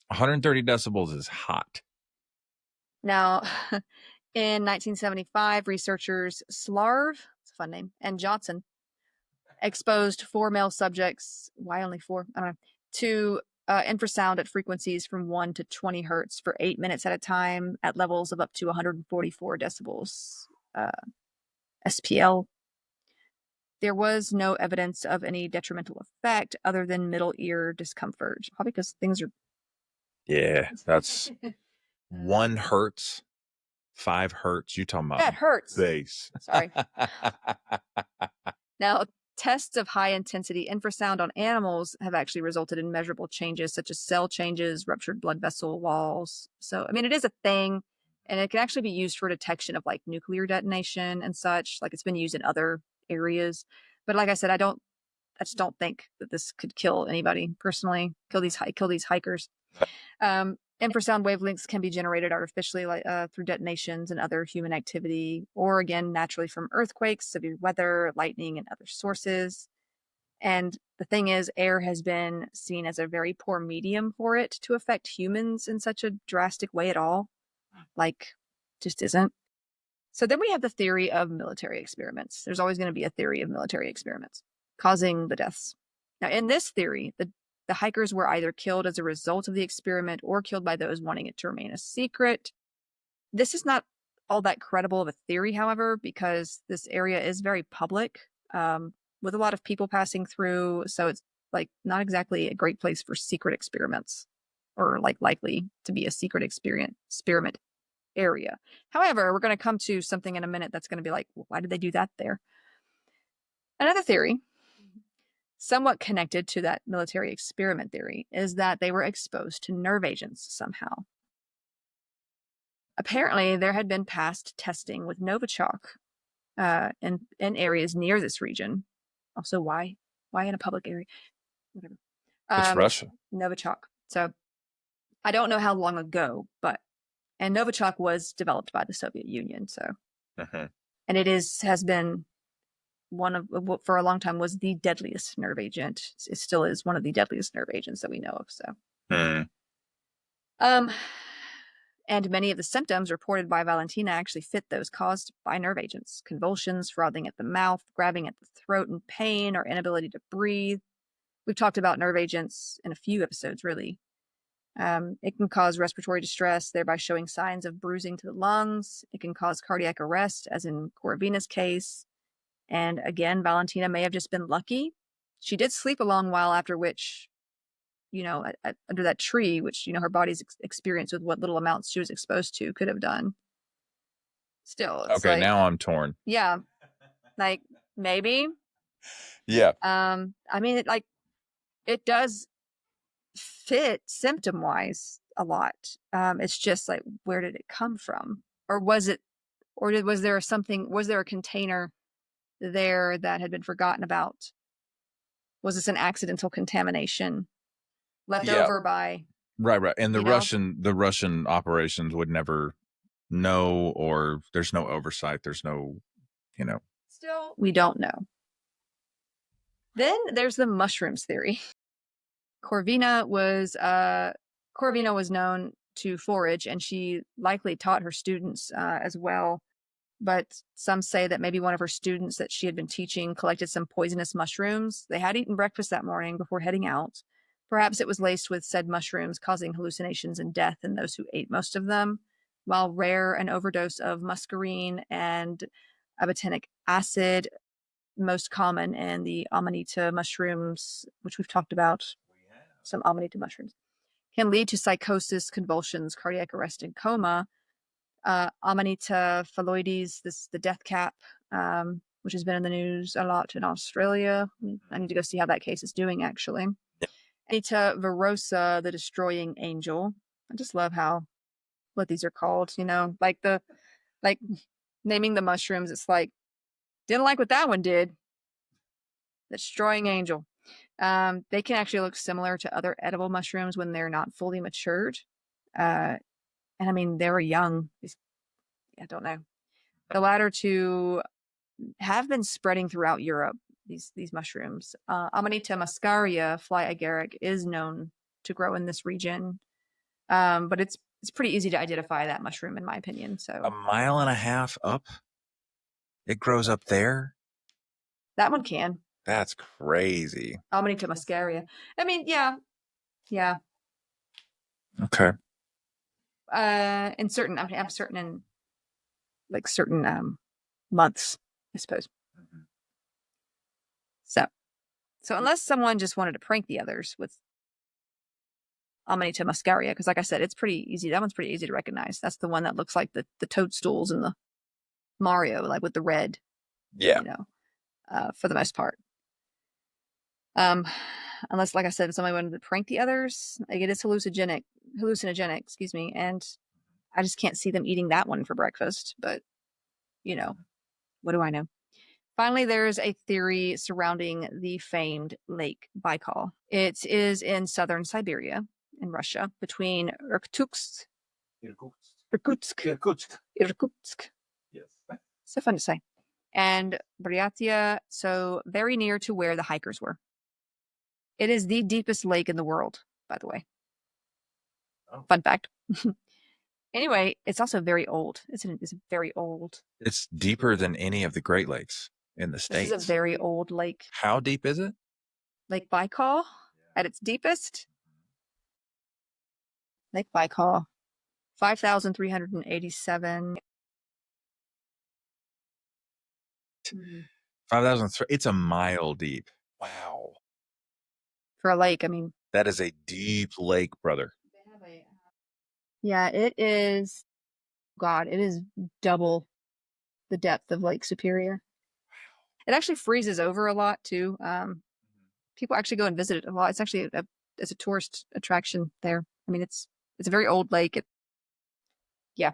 130 decibels is hot. Now, in 1975, researchers Slarv, it's a fun name, and Johnson exposed 4 male subjects. Why only 4? I don't know. To infrasound at frequencies from 1 to 20 hertz for 8 minutes at a time at levels of up to 144 decibels SPL. There was no evidence of any detrimental effect other than middle ear discomfort, probably because things are. Yeah, that's 1 hertz, 5 hertz. You talking about That hurts. bass? Sorry. Now, tests of high-intensity infrasound on animals have actually resulted in measurable changes, such as cell changes, ruptured blood vessel walls. So, I mean, it is a thing, and it can actually be used for detection of like nuclear detonation and such. Like it's been used in other areas. But like I said, I just don't think that this could kill anybody personally. Kill these hikers. Infrasound wavelengths can be generated artificially, like through detonations and other human activity, or again naturally from earthquakes, severe weather, lightning, and other sources. And the thing is, air has been seen as a very poor medium for it to affect humans in such a drastic way at all. Like, just isn't. So then we have the theory of military experiments. There's always going to be a theory of military experiments causing the deaths. Now, in this theory, the hikers were either killed as a result of the experiment or killed by those wanting it to remain a secret. This is not all that credible of a theory, however, because this area is very public, with a lot of people passing through. So it's like not exactly a great place for secret experiments, or like likely to be a secret experiment area. However, we're going to come to something in a minute that's going to be like, well, why did they do that there? Another theory, somewhat connected to that military experiment theory, is that they were exposed to nerve agents somehow. Apparently, there had been past testing with Novichok in areas near this region. Also, why in a public area? Whatever. It's Russia. Novichok. So I don't know how long ago, and Novichok was developed by the Soviet Union. So, and it has been one of, for a long time, was the deadliest nerve agent. It still is one of the deadliest nerve agents that we know of. So, and many of the symptoms reported by Valentina actually fit those caused by nerve agents: convulsions, frothing at the mouth, grabbing at the throat in pain, or inability to breathe. We've talked about nerve agents in a few episodes, really. It can cause respiratory distress, thereby showing signs of bruising to the lungs. It can cause cardiac arrest, as in Korovina's case. And again, Valentina may have just been lucky. She did sleep a long while, after which, under that tree, which, her body's experience with what little amounts she was exposed to could have done. Still, it's okay, now I'm torn. Yeah, like maybe. Yeah. I mean, it does fit symptom wise a lot. It's just like, where did it come from? Or was there a container there that had been forgotten about? Was this an accidental contamination left over by? Right. And the Russian operations would never know, or there's no oversight. There's no, Still, we don't know. Then there's the mushrooms theory. Corvina was known to forage, and she likely taught her students as well. But some say that maybe one of her students that she had been teaching collected some poisonous mushrooms. They had eaten breakfast that morning before heading out. Perhaps it was laced with said mushrooms, causing hallucinations and death in those who ate most of them, while rare an overdose of muscarine and absinthic acid, most common in the amanita mushrooms, which we've talked about. Some amanita mushrooms can lead to psychosis, convulsions, cardiac arrest, and coma. Amanita phalloides, the death cap, which has been in the news a lot in Australia. I need to go see how that case is doing, actually. Amanita verosa, the destroying angel. I just love what these are called, like naming the mushrooms. It's like, didn't like what that one did. The destroying angel. They can actually look similar to other edible mushrooms when they're not fully matured. And I mean, they were young. I don't know. The latter two have been spreading throughout Europe, these mushrooms. Amanita muscaria, fly agaric, is known to grow in this region. But it's pretty easy to identify that mushroom, in my opinion. So 1.5 miles up, it grows up there. That one can. That's crazy. Amanita muscaria. I mean, yeah. Okay. In certain, I'm certain in like certain months, I suppose. So unless someone just wanted to prank the others with Amanita muscaria, because like I said, it's pretty easy. That one's pretty easy to recognize. That's the one that looks like the toadstools in the Mario, like with the red. Yeah. For the most part. Unless, like I said, if somebody wanted to prank the others, like it is hallucinogenic, excuse me, and I just can't see them eating that one for breakfast. But what do I know? Finally, there's a theory surrounding the famed Lake Baikal. It is in southern Siberia, in Russia, between Irkutsk. Yes. So fun to say. And Buryatia, so very near to where the hikers were. It is the deepest lake in the world, by the way. Oh. Fun fact. Anyway, it's also very old. It's very old. It's deeper than any of the Great Lakes in the States. This is a very old lake. How deep is it? Lake Baikal at its deepest. Lake Baikal, 5,387. 5,000. It's a mile deep. Wow. For a lake, I mean. That is a deep lake, brother. Yeah, it is. God, it is double the depth of Lake Superior. It actually freezes over a lot too. People actually go and visit it a lot. It's actually it's a tourist attraction there. I mean, it's a very old lake. A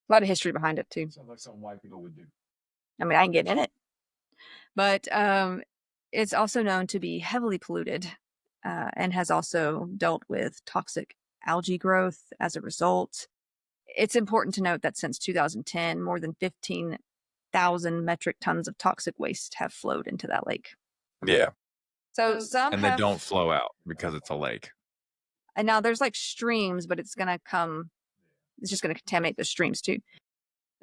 lot of history behind it too. Sounds like something white people would do. I mean, I can get in it, but it's also known to be heavily polluted and has also dealt with toxic algae growth as a result. It's important to note that since 2010, more than 15,000 metric tons of toxic waste have flowed into that lake. Yeah. So some they don't flow out because it's a lake. And now there's like streams, but it's just going to contaminate the streams too.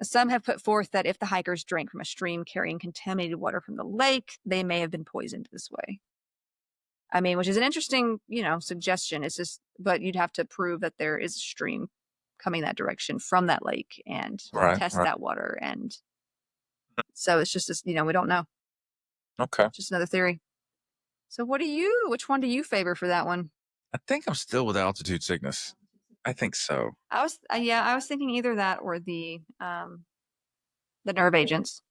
Some have put forth that if the hikers drank from a stream carrying contaminated water from the lake, they may have been poisoned this way. I mean, which is an interesting, suggestion. It's just, but you'd have to prove that there is a stream coming that direction from that lake and test that water. And so it's just this, we don't know. Okay. Just another theory. So which one do you favor for that one? I think I'm still with altitude sickness. I think so. I was thinking either that or the nerve agents.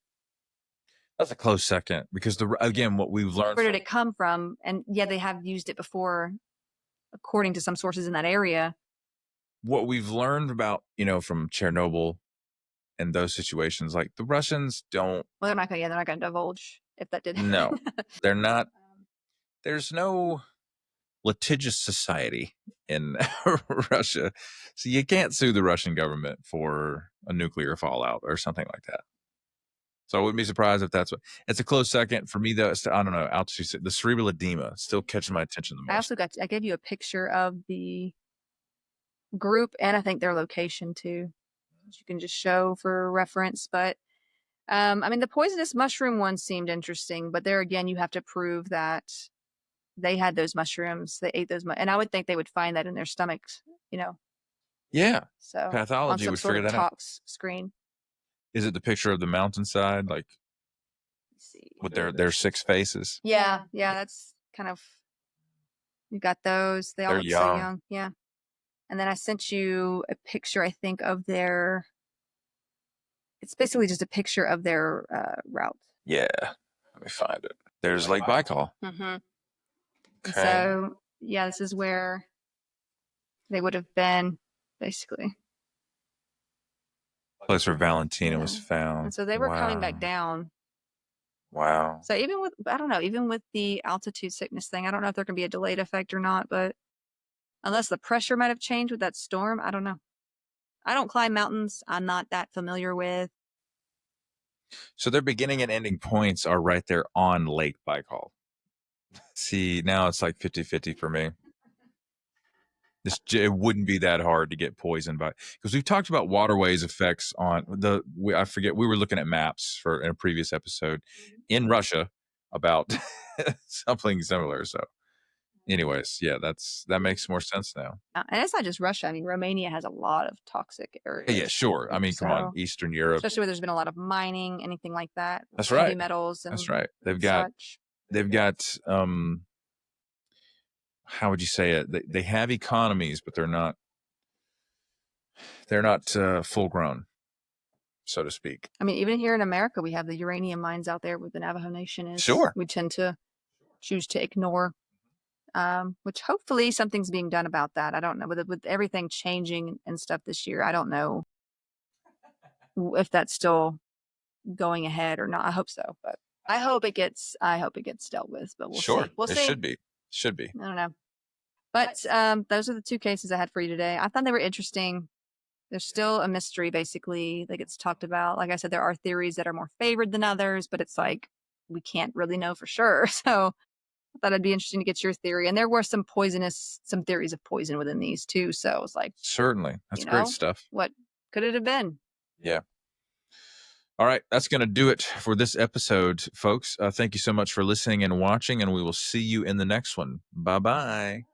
That's a close second because what we've learned. Where did it come from? And yeah, they have used it before, according to some sources in that area. What we've learned about, from Chernobyl and those situations, like the Russians don't. Well, they're not going to divulge if that did. No, they're not. There's no litigious society in Russia, so you can't sue the Russian government for a nuclear fallout or something like that. So I wouldn't be surprised if that's what. It's a close second for me, though. I don't know. Altitude, the cerebral edema still catching my attention the most. I gave you a picture of the group and I think their location too, which you can just show for reference. But I mean, the poisonous mushroom one seemed interesting, but there again, you have to prove that they had those mushrooms, they ate those, and I would think they would find that in their stomachs, Yeah. So pathology would figure that out. Screen. Is it the picture of the mountainside, like with their 6 faces? Yeah, that's kind of. You got those. They all look so young. Yeah. And then I sent you a picture, I think, of their. It's basically just a picture of their route. Yeah. Let me find it. There's Lake Baikal. Mm-hmm. Okay. So, yeah, this is where they would have been, basically. Place where Valentina was found. And so they were coming back down. Wow. So even with the altitude sickness thing, I don't know if there can be a delayed effect or not, but unless the pressure might have changed with that storm, I don't know. I don't climb mountains. I'm not that familiar with. So their beginning and ending points are right there on Lake Baikal. See, now it's like 50-50 for me. It wouldn't be that hard to get poisoned by, because we've talked about waterways effects on I forget, we were looking at maps in a previous episode in Russia. about something similar. So, anyways, yeah, that makes more sense now. And it's not just Russia. I mean, Romania has a lot of toxic areas. Yeah, sure. I mean, come on, Eastern Europe, especially where there's been a lot of mining, anything like that. That's heavy right. metals. And That's right. They've such. got how would you say it? They have economies, but they're not full grown, so to speak. I mean, even here in America, we have the uranium mines out there where the Navajo Nation is. Sure. We tend to choose to ignore, which hopefully something's being done about that. I don't know. With everything changing and stuff this year, I don't know if that's still going ahead or not. I hope so, but I hope it gets dealt with, but we'll see. We'll see. Should be. I don't know. But those are the two cases I had for you today. I thought they were interesting. There's still a mystery, basically, that gets talked about. Like I said, there are theories that are more favored than others, but it's like we can't really know for sure. So I thought it'd be interesting to get your theory. And there were some theories of poison within these too. So it's like, certainly, that's great stuff. What could it have been? Yeah. All right, that's going to do it for this episode, folks. Thank you so much for listening and watching, and we will see you in the next one. Bye-bye.